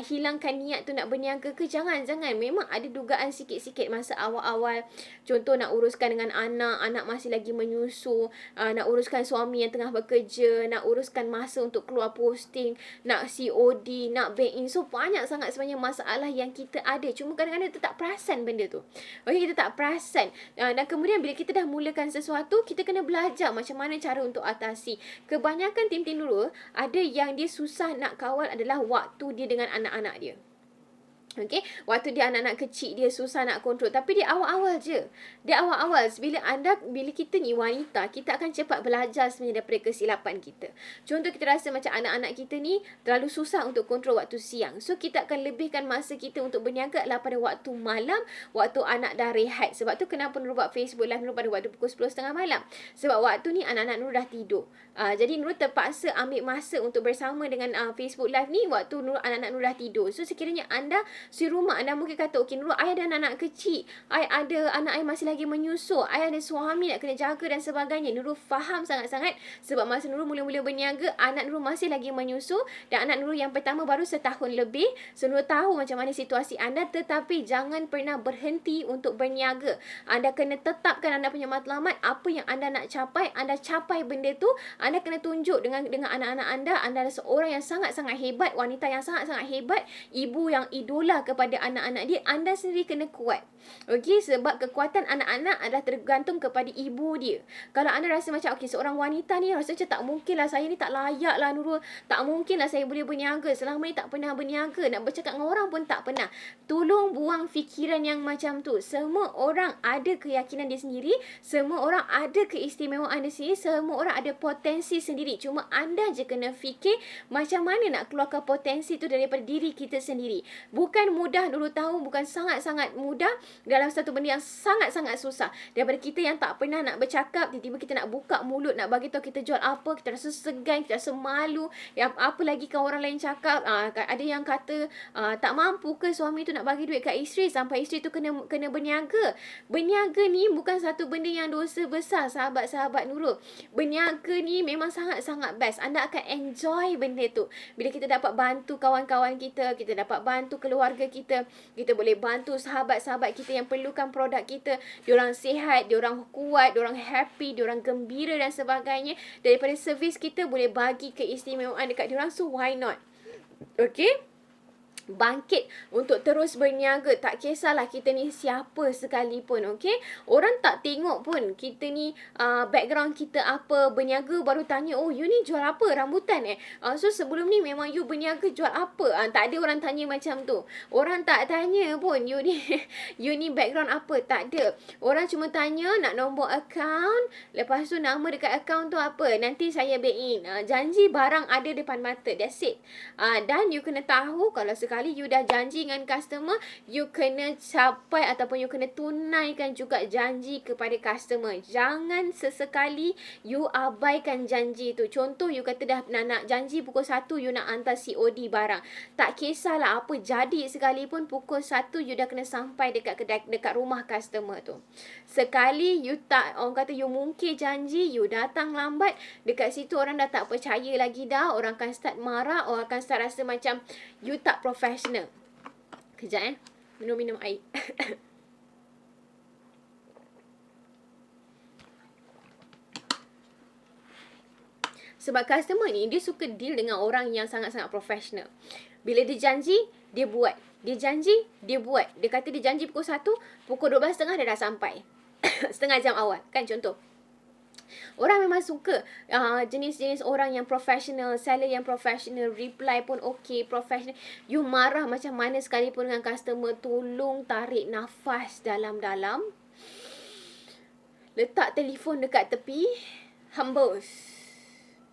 hilangkan niat tu nak berniaga ke. Jangan. Memang ada dugaan sikit-sikit masa awal-awal. Contoh nak uruskan dengan anak masih lagi menyusu, nak uruskan suami yang tengah bekerja, nak uruskan masa untuk keluar posting, nak COD, nak bank in. So banyak sangat sebenarnya masalah yang kita ada. Cuma kadang-kadang kita tak perasan benda tu. Okay, kita tak perasan. Dan kemudian bila kita dah mulakan sesuatu, kita kena belajar macam mana cara untuk atasi. Kebanyakan tim-tim dulu, ada yang dia susah nak kawal adalah waktu dia dengan anak-anak dia. Okey, waktu dia anak-anak kecil dia susah nak kontrol, tapi dia awal-awal je. Dia awal-awal. Bila kita ni wanita, kita akan cepat belajar sebenarnya daripada kesilapan kita. Contoh kita rasa macam anak-anak kita ni terlalu susah untuk kontrol waktu siang. So kita akan lebihkan masa kita untuk berniaga adalah pada waktu malam, waktu anak dah rehat. Sebab tu kenapa Nurul buat Facebook Live Nurul pada waktu pukul 10.30 malam. Sebab waktu ni anak-anak Nurul dah tidur. Jadi Nurul terpaksa ambil masa untuk bersama dengan Facebook Live ni waktu anak-anak Nurul dah tidur. So sekiranya anda suri rumah, anda mungkin kata, okey Nurul, I ada anak-anak kecil, I ada anak I masih lagi menyusu, I ada suami nak kena jaga dan sebagainya. Nurul faham sangat-sangat sebab masa Nurul mula-mula berniaga, anak Nurul masih lagi menyusu dan anak Nurul yang pertama baru setahun lebih. So Nurul tahu macam mana situasi anda, tetapi jangan pernah berhenti untuk berniaga. Anda kena tetapkan anda punya matlamat, apa yang anda nak capai, anda capai benda tu. Anda kena tunjuk dengan anak-anak anda adalah seorang yang sangat-sangat hebat, wanita yang sangat-sangat hebat, ibu yang idola kepada anak-anak dia. Anda sendiri kena kuat. Okey, sebab kekuatan anak-anak adalah tergantung kepada ibu dia. Kalau anda rasa macam okey, seorang wanita ni rasa macam tak mungkin lah, saya ni tak layak lah Nurul, tak mungkin lah saya boleh berniaga, selama ni tak pernah berniaga, nak bercakap dengan orang pun tak pernah. Tolong buang fikiran yang macam tu. Semua orang ada keyakinan dia sendiri, semua orang ada keistimewaan dia sendiri, semua orang ada potensi sendiri. Cuma anda je kena fikir macam mana nak keluarkan potensi tu daripada diri kita sendiri. Bukan mudah, Nurul tahu, bukan sangat-sangat mudah, dalam satu benda yang sangat-sangat susah. Daripada kita yang tak pernah nak bercakap, tiba-tiba kita nak buka mulut, nak bagi tahu kita jual apa, kita rasa segan, kita rasa malu. Yang apa lagi kan orang lain cakap, ada yang kata tak mampu ke suami tu nak bagi duit kat isteri sampai isteri tu kena berniaga. Berniaga ni bukan satu benda yang dosa besar, sahabat-sahabat Nurul. Berniaga ni memang sangat-sangat best. Anda akan enjoy benda tu. Bila kita dapat bantu kawan-kawan kita dapat bantu keluarga kita boleh bantu sahabat-sahabat kita yang perlukan produk kita, diorang sihat, diorang kuat, diorang happy, diorang gembira dan sebagainya. Daripada servis kita boleh bagi keistimewaan dekat diorang, so why not? Okay? Bangkit untuk terus berniaga. Tak kisahlah kita ni siapa sekalipun, okey? Orang tak tengok pun kita ni background kita apa, berniaga baru tanya, oh you ni jual apa? Rambutan so sebelum ni memang you berniaga jual apa? Tak ada orang tanya macam tu. Orang tak tanya pun you ni background apa, tak ada. Orang cuma tanya nak nombor account, lepas tu nama dekat account tu apa, nanti saya back in. Janji barang ada depan mata, that's it. Dan you kena tahu kalau sekali you dah janji dengan customer, you kena capai ataupun you kena tunaikan juga janji kepada customer. Jangan sesekali you abaikan janji tu. Contoh you kata dah nak janji pukul 1 you nak hantar COD barang. Tak kisahlah apa jadi sekalipun, pukul 1 you dah kena sampai dekat rumah customer tu. Sekali you tak, orang kata you mungkir janji, you datang lambat, dekat situ orang dah tak percaya lagi dah. Orang akan start marah, orang akan start rasa macam you tak professional. Kejap minum air. Sebab customer ni dia suka deal dengan orang yang sangat-sangat professional. Bila dia janji, dia buat. Dia janji, dia buat. Dia kata dia janji pukul 1, pukul 12.30 dia dah sampai. Setengah jam awal. Kan contoh. Orang memang suka jenis-jenis orang yang professional, seller yang professional, reply pun okay, professional. You marah macam mana sekalipun dengan customer, tolong tarik nafas dalam-dalam. Letak telefon dekat tepi, hembus.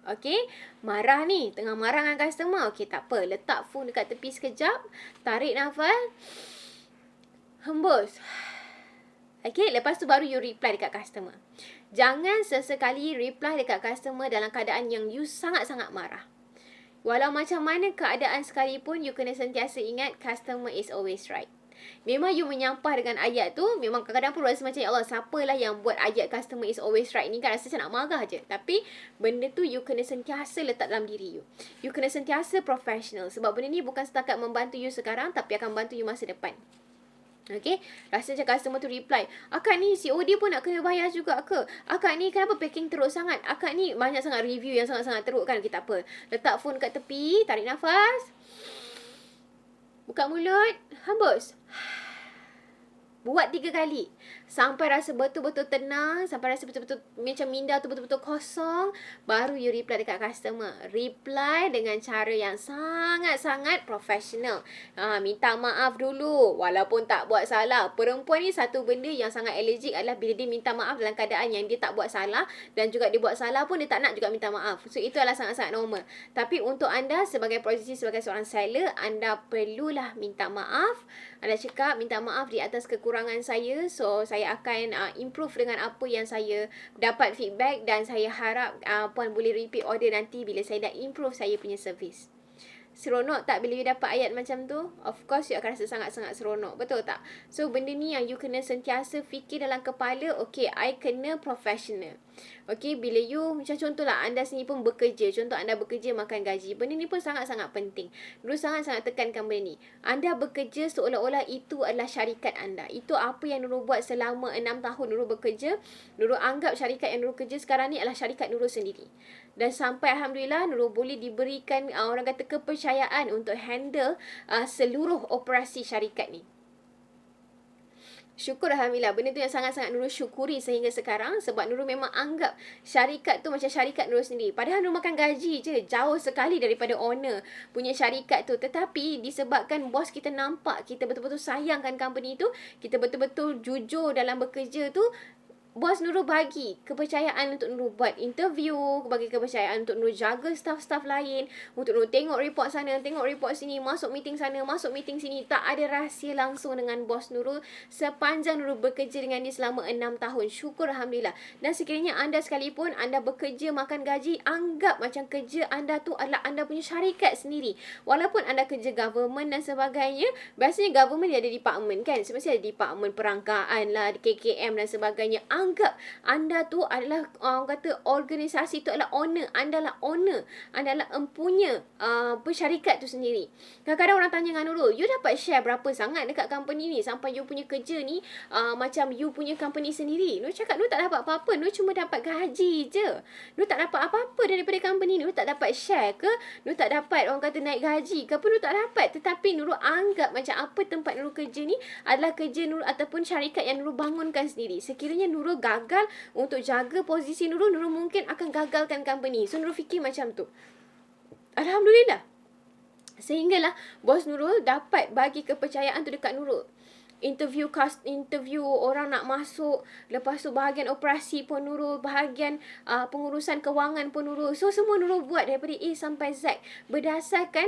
Okay, marah ni, tengah marah dengan customer. Okay, tak apa, letak phone dekat tepi sekejap, tarik nafas, hembus. Okay, lepas tu baru you reply dekat customer. Jangan sesekali reply dekat customer dalam keadaan yang you sangat-sangat marah. Walau macam mana keadaan sekalipun, you kena sentiasa ingat customer is always right. Memang you menyampah dengan ayat tu, memang kadang-kadang pun rasa macam, ya Allah, siapalah yang buat ayat customer is always right ni kan, rasa macam nak marah je. Tapi benda tu you kena sentiasa letak dalam diri you. You kena sentiasa professional. Sebab benda ni bukan setakat membantu you sekarang, tapi akan bantu you masa depan. Okay, rasa macam customer tu reply, akak ni COD pun nak kena bayar juga ke? Akak ni kenapa packing teruk sangat? Akak ni banyak sangat review yang sangat-sangat teruk kan? Okay, tak apa, letak phone kat tepi, tarik nafas, buka mulut, hembus. Buat 3 kali. Sampai rasa betul-betul tenang, sampai rasa betul-betul macam minda tu betul-betul kosong, baru you reply dekat customer. Reply dengan cara yang sangat-sangat profesional. Minta maaf dulu walaupun tak buat salah. Perempuan ni satu benda yang sangat allergic adalah bila dia minta maaf dalam keadaan yang dia tak buat salah, dan juga dia buat salah pun dia tak nak juga minta maaf. So itu adalah sangat-sangat normal. Tapi untuk anda sebagai posisi sebagai seorang seller, anda perlulah minta maaf. Anda cakap minta maaf di atas kekurangan saya. So saya akan improve dengan apa yang saya dapat feedback, dan saya harap puan boleh repeat order nanti bila saya dah improve saya punya service. Seronok tak bila you dapat ayat macam tu? Of course you akan rasa sangat-sangat seronok. Betul tak? So benda ni yang you kena sentiasa fikir dalam kepala. Okay, I kena professional. Okay, bila you macam contohlah anda sendiri pun bekerja. Contoh anda bekerja makan gaji. Benda ni pun sangat-sangat penting. Nurul sangat-sangat tekankan benda ni. Anda bekerja seolah-olah itu adalah syarikat anda. Itu apa yang Nurul buat selama 6 tahun Nurul bekerja. Nurul anggap syarikat yang Nurul kerja sekarang ni adalah syarikat Nurul sendiri. Dan sampai Alhamdulillah Nurul boleh diberikan orang kata kepercayaan untuk handle seluruh operasi syarikat ni. Syukur Alhamdulillah. Benda tu yang sangat-sangat Nurul syukuri sehingga sekarang. Sebab Nurul memang anggap syarikat tu macam syarikat Nurul sendiri. Padahal Nurul makan gaji je, jauh sekali daripada owner punya syarikat tu. Tetapi disebabkan bos kita nampak kita betul-betul sayangkan company tu, kita betul-betul jujur dalam bekerja tu, bos Nurul bagi kepercayaan untuk Nurul buat interview, bagi kepercayaan untuk Nurul jaga staff-staff lain, untuk Nurul tengok report sana, tengok report sini, masuk meeting sana, masuk meeting sini. Tak ada rahsia langsung dengan bos Nurul sepanjang Nurul bekerja dengan dia selama 6 tahun. Syukur Alhamdulillah. Dan sekiranya anda sekalipun anda bekerja makan gaji, anggap macam kerja anda tu adalah anda punya syarikat sendiri. Walaupun anda kerja government dan sebagainya, biasanya government dia ada department kan, semestinya ada department perangkaan lah, KKM dan sebagainya. Anggap anda tu adalah orang kata organisasi tu adalah owner. Anda lah owner. Anda lah empunya syarikat tu sendiri. Kadang-kadang orang tanya dengan Nurul, you dapat share berapa sangat dekat company ni sampai you punya kerja ni macam you punya company sendiri? Nurul cakap, Nurul tak dapat apa-apa. Nurul cuma dapat gaji je. Nurul tak dapat apa-apa daripada company ni. Nurul tak dapat share ke? Nurul tak dapat orang kata naik gaji ke? Apa Nurul tak dapat. Tetapi Nurul anggap macam apa tempat Nurul kerja ni adalah kerja Nurul ataupun syarikat yang Nurul bangunkan sendiri. Sekiranya Nurul gagal untuk jaga posisi Nurul, Nurul mungkin akan gagalkan company. So Nurul fikir macam tu. Alhamdulillah. Sehinggalah bos Nurul dapat bagi kepercayaan tu dekat Nurul. Interview orang nak masuk, lepas tu bahagian operasi pun Nurul, bahagian pengurusan kewangan pun Nurul. So semua Nurul buat daripada A sampai Z berdasarkan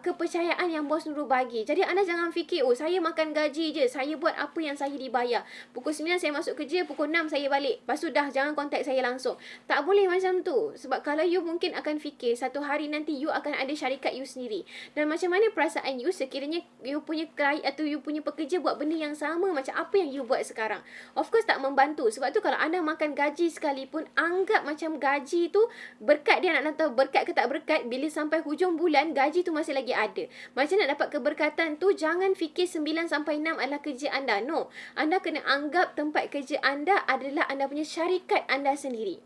kepercayaan yang bos Nurul bagi. Jadi anda jangan fikir, oh saya makan gaji je, saya buat apa yang saya dibayar. Pukul 9 saya masuk kerja, pukul 6 saya balik. Lepas tu dah jangan contact saya langsung. Tak boleh macam tu. Sebab kalau you mungkin akan fikir satu hari nanti you akan ada syarikat you sendiri. Dan macam mana perasaan you sekiranya you punya klien atau you punya pekerja buat benda yang sama macam apa yang you buat sekarang? Of course tak membantu. Sebab tu kalau anda makan gaji sekalipun, anggap macam gaji tu berkat dia. Nak tahu berkat ke tak berkat, bila sampai hujung bulan gaji tu masih lagi ada. Macam nak dapat keberkatan tu, jangan fikir 9 sampai 6 adalah kerja anda. No. Anda kena anggap tempat kerja anda adalah anda punya syarikat anda sendiri.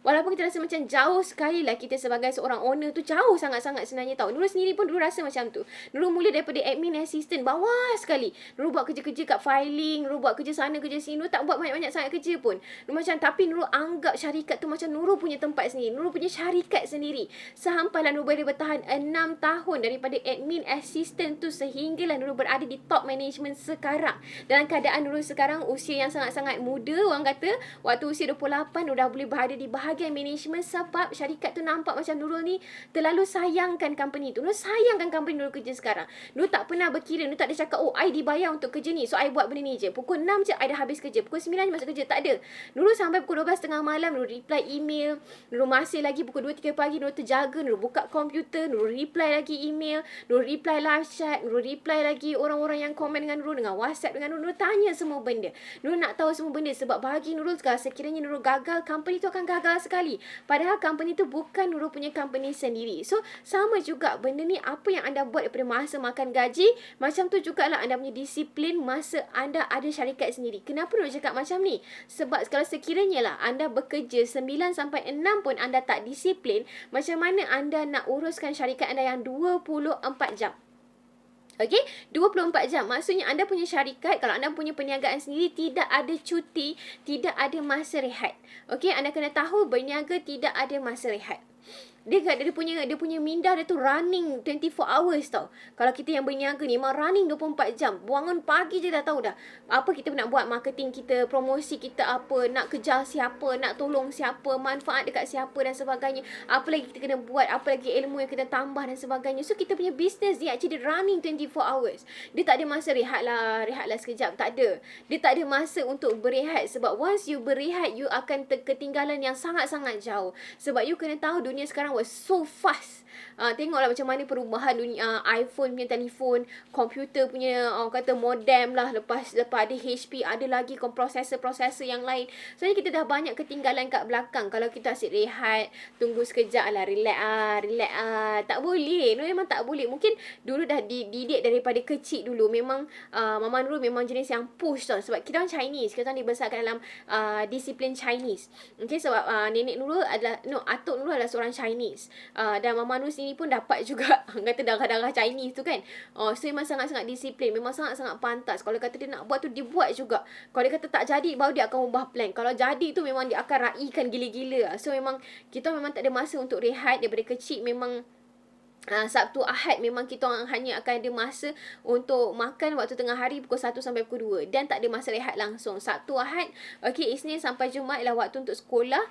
Walaupun kita rasa macam jauh sekali lah kita sebagai seorang owner tu, jauh sangat-sangat sebenarnya tau. Nurul sendiri pun Nurul rasa macam tu. Nurul mula daripada admin assistant, bawah sekali. Nurul buat kerja-kerja kat filing, Nurul buat kerja sana, kerja sini. Nurul tak buat banyak-banyak sangat kerja pun. Nurul macam, tapi Nurul anggap syarikat tu macam Nurul punya tempat sendiri. Nurul punya syarikat sendiri. Sampailah Nurul boleh bertahan 6 tahun daripada admin assistant tu, sehinggalah Nurul berada di top management sekarang. Dalam keadaan Nurul sekarang usia yang sangat-sangat muda, orang kata waktu usia 28 Nurul dah boleh berada di bahagian management sebab syarikat tu nampak macam Nurul ni terlalu sayangkan company tu. Nurul sayangkan company Nurul kerja sekarang. Nurul tak pernah berkira, Nurul tak ada cakap, oh I dibayar untuk kerja ni, so I buat benda ni je. Pukul 6 je I dah habis kerja, pukul 9 je masuk kerja. Tak ada. Nurul sampai pukul 12 tengah malam Nurul reply email. Nurul masih lagi pukul 2-3 pagi Nurul terjaga, Nurul buka komputer, Nurul reply lagi email, Nurul reply live chat, Nurul reply lagi orang-orang yang komen dengan Nurul, dengan WhatsApp dengan Nurul. Nurul tanya semua benda. Nurul nak tahu semua benda sebab bagi Nurul sekiranya Nurul gagal, company tu akan gagal sekali. Padahal company tu bukan Nurul punya company sendiri. So sama juga benda ni, apa yang anda buat daripada masa makan gaji, macam tu jugalah anda punya disiplin masa anda ada syarikat sendiri. Kenapa Nurul cakap macam ni? Sebab kalau sekiranya lah anda bekerja 9 sampai 6 pun anda tak disiplin, macam mana anda nak uruskan syarikat anda yang 24 jam? Okey, 24 jam. Maksudnya anda punya syarikat, kalau anda punya perniagaan sendiri, tidak ada cuti, tidak ada masa rehat. Okey, anda kena tahu berniaga tidak ada masa rehat. Dia punya minda dia tu running 24 hours tau. Kalau kita yang berniaga ni memang running 24 jam. Bangun pagi je dah tahu dah apa kita nak buat, marketing kita, promosi kita apa, nak kejar siapa, nak tolong siapa, manfaat dekat siapa dan sebagainya. Apa lagi kita kena buat, apa lagi ilmu yang kita tambah dan sebagainya. So kita punya business dia actually running 24 hours. Dia tak ada masa rehatlah sekejap, tak ada. Dia tak ada masa untuk berehat sebab once you berehat, you akan ketinggalan yang sangat-sangat jauh. Sebab you kena tahu dunia sekarang was so fast. Tengoklah macam mana perubahan dunia iPhone punya telefon, komputer punya kata modem lah, lepas ada HP, ada lagi prosesor yang lain. Sebenarnya kita dah banyak ketinggalan kat belakang. Kalau kita asyik rehat, tunggu sekejap lah, relax tak boleh. Memang tak boleh. Mungkin dulu dah dididik daripada kecil dulu. Memang Mama Nurul memang jenis yang push tau. Sebab kita orang Chinese, kita orang dibesarkan dalam disiplin Chinese. Okay, sebab nenek Nurul adalah, atuk Nurul adalah seorang Chinese. Dan Mama Nurul sini pun dapat juga kata darah-darah Chinese tu kan. So memang sangat-sangat disiplin, memang sangat-sangat pantas. Kalau kata dia nak buat tu, dia buat juga. Kalau dia kata tak jadi, baru dia akan ubah plan. Kalau jadi tu memang dia akan raikan gila-gila. So memang kita memang tak ada masa untuk rehat. Daripada kecil memang Sabtu Ahad memang kita orang hanya akan ada masa untuk makan waktu tengah hari pukul 1 sampai pukul 2 dan tak ada masa rehat langsung. Sabtu Ahad, okey, Isnin sampai Jumaat ialah waktu untuk sekolah.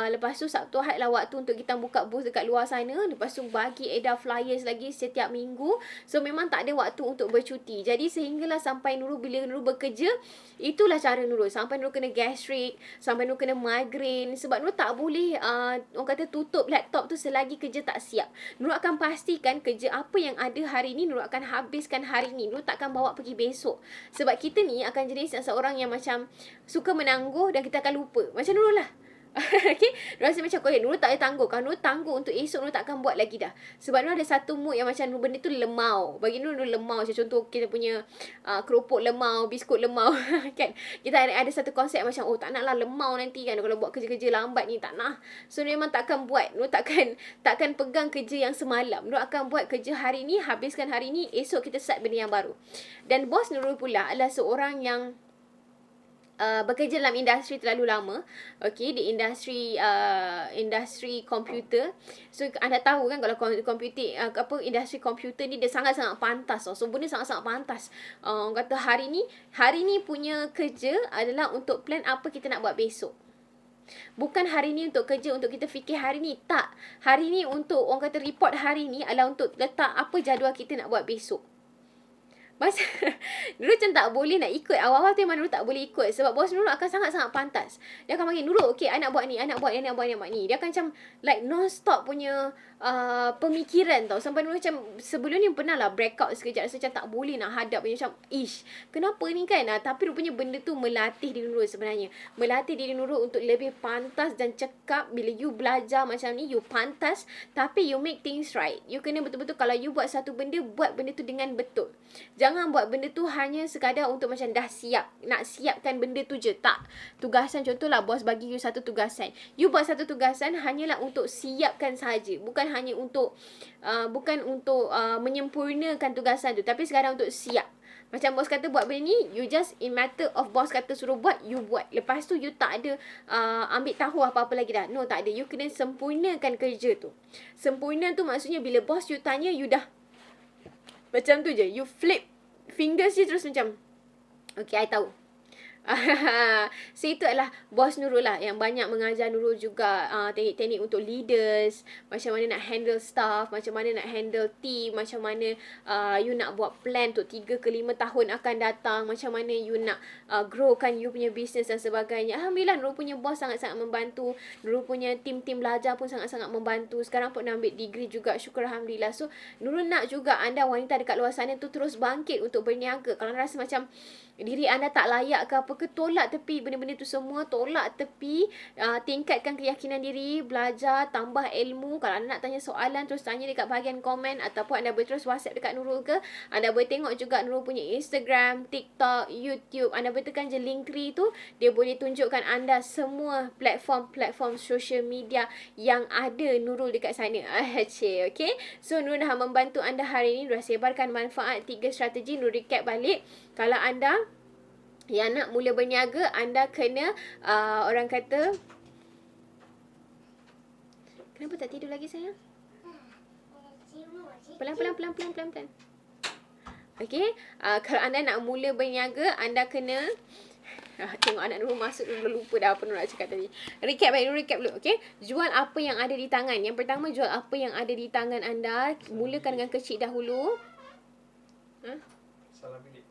Lepas tu Sabtu Ahad lah waktu untuk kita buka booth dekat luar sana. Lepas tu bagi edar flyers lagi setiap minggu. So memang tak ada waktu untuk bercuti. Jadi sehinggalah sampai bila Nurul bekerja, itulah cara Nurul. Sampai Nurul kena gastric, sampai Nurul kena migraine. Sebab Nurul tak boleh orang kata tutup laptop tu selagi kerja tak siap. Nurul akan pastikan kerja apa yang ada hari ni Nurul akan habiskan hari ni. Nurul takkan bawa pergi besok. Sebab kita ni akan jenis seorang yang macam suka menangguh dan kita akan lupa. Macam Nurul lah. Okay, rasa macam Nurul tak boleh tangguh. Kalau Nurul tangguh untuk esok, Nurul tak akan buat lagi dah. Sebab Nurul ada satu mood yang macam benda tu lemau. Bagi Nurul lemau. Macam contoh kita punya keropok lemau, biskut lemau. Kan, kita ada satu konsep macam, oh tak nak lah lemau nanti kan, kalau buat kerja-kerja lambat ni tak nak. So Nurul memang takkan buat. Nurul takkan pegang kerja yang semalam. Nurul akan buat kerja hari ni, habiskan hari ni, esok kita start benda yang baru. Dan bos Nurul pula adalah seorang yang bekerja dalam industri terlalu lama. Okey, di industri komputer. So anda tahu kan kalau komputer industri komputer ni dia sangat-sangat pantas. So benda sangat-sangat pantas. Orang kata hari ni punya kerja adalah untuk plan apa kita nak buat besok. Bukan hari ni untuk kerja untuk kita fikir hari ni, tak. Hari ni untuk orang kata report hari ni adalah untuk letak apa jadual kita nak buat besok. Masa Nurul macam tak boleh nak ikut. Awal-awal tu memang Nurul tak boleh ikut. Sebab bos Nurul akan sangat-sangat pantas. Dia akan panggil Nurul, okay, I nak buat ni, I nak buat ni. Dia akan macam like non-stop punya pemikiran tau. Sampai Nurul macam sebelum ni pernah lah breakout sekejap. Rasa macam tak boleh nak hadap. Macam kenapa ni kan. Tapi rupanya benda tu melatih diri Nurul sebenarnya. Melatih diri Nurul untuk lebih pantas dan cekap. Bila you belajar macam ni, you pantas, tapi you make things right. You kena betul-betul, kalau you buat satu benda, buat benda tu dengan betul. Jangan buat benda tu hanya sekadar untuk macam dah siap, nak siapkan benda tu je. Tak. Tugasan, contohlah bos bagi you satu tugasan. You buat satu tugasan hanyalah untuk siapkan saja. Bukan hanya untuk menyempurnakan tugasan tu, tapi sekadar untuk siap. Macam bos kata buat benda ni, you just in matter of bos kata suruh buat, you buat. Lepas tu you tak ada ambil tahu apa-apa lagi dah. No, tak ada. You kena sempurnakan kerja tu. Sempurna tu maksudnya bila bos you tanya, you dah macam tu je. You flip fingers je terus macam, okay, I tahu. So itu adalah bos Nurul lah, yang banyak mengajar Nurul juga teknik-teknik untuk leaders, macam mana nak handle staff, macam mana nak handle team, macam mana you nak buat plan untuk 3 ke 5 tahun akan datang, macam mana you nak growkan you punya business dan sebagainya. Alhamdulillah Nurul punya bos sangat-sangat membantu. Nurul punya tim-tim belajar pun sangat-sangat membantu. Sekarang pun nak ambil degree juga, syukur Alhamdulillah. So Nurul nak juga anda wanita dekat luar sana tu terus bangkit untuk berniaga. Kalau rasa macam diri anda tak layak ke apa ke, tolak tepi benda-benda tu semua, tolak tepi, tingkatkan keyakinan diri, belajar, tambah ilmu. Kalau anda nak tanya soalan, terus tanya dekat bahagian komen, ataupun anda boleh terus WhatsApp dekat Nurul ke. Anda boleh tengok juga Nurul punya Instagram, TikTok, YouTube. Anda boleh tekan je Linktree tu, dia boleh tunjukkan anda semua platform social media yang ada Nurul dekat sana. Okay. So Nurul dah membantu anda hari ini, dah sebarkan manfaat 3 strategi. Nurul recap balik. Kalau anda yang nak mula berniaga, anda kena orang kata, kenapa tak tidur lagi sayang? Pelan. Okay. Kalau anda nak mula berniaga, anda kena tengok anak Nurul masuk, Nurul lupa dah apa Nurul nak cakap tadi. Recap dulu, okay. Jual apa yang ada di tangan. Yang pertama, jual apa yang ada di tangan anda. Mulakan dengan kecil dahulu. Salah bilik.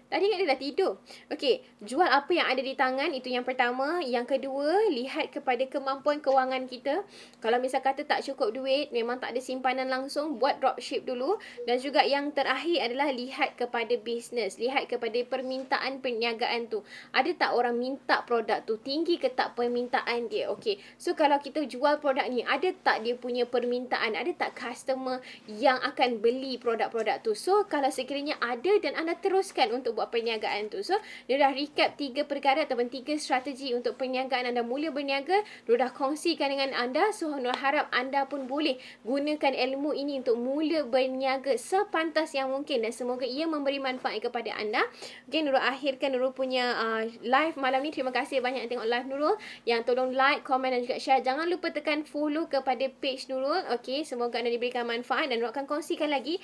Tadi kan dia dah tidur. Okey, jual apa yang ada di tangan, itu yang pertama. Yang kedua, lihat kepada kemampuan kewangan kita. Kalau misal kata tak cukup duit, memang tak ada simpanan langsung, buat dropship dulu. Dan juga yang terakhir adalah lihat kepada bisnes, lihat kepada permintaan perniagaan tu. Ada tak orang minta produk tu? Tinggi ke tak permintaan dia? Okey. So kalau kita jual produk ni, ada tak dia punya permintaan? Ada tak customer yang akan beli produk-produk tu? So kalau sekiranya ada dan anda teruskan untuk buat perniagaan tu. So, dia dah recap 3 perkara ataupun 3 strategi untuk perniagaan anda mula berniaga. Dia dah kongsikan dengan anda. So, Nurul harap anda pun boleh gunakan ilmu ini untuk mula berniaga sepantas yang mungkin. Dan semoga ia memberi manfaat kepada anda. Okay, Nurul akhirkan Nurul punya live malam ni. Terima kasih banyak yang tengok live Nurul. Yang tolong like, komen dan juga share. Jangan lupa tekan follow kepada page Nurul. Okay, semoga anda diberikan manfaat. Dan Nurul akan kongsikan lagi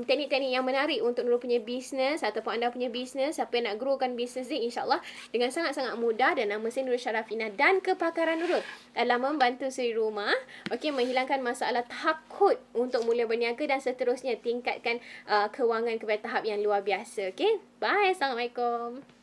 teknik-teknik yang menarik untuk Nurul punya bisnes ataupun anda punya bisnes, siapa yang nak growkan bisnes ni, insyaAllah dengan sangat-sangat mudah. Dan nama saya Nurul Syarafina, dan kepakaran Nurul adalah membantu suri rumah, okey, menghilangkan masalah takut untuk mula berniaga dan seterusnya tingkatkan kewangan kepada tahap yang luar biasa. Okey, bye, Assalamualaikum.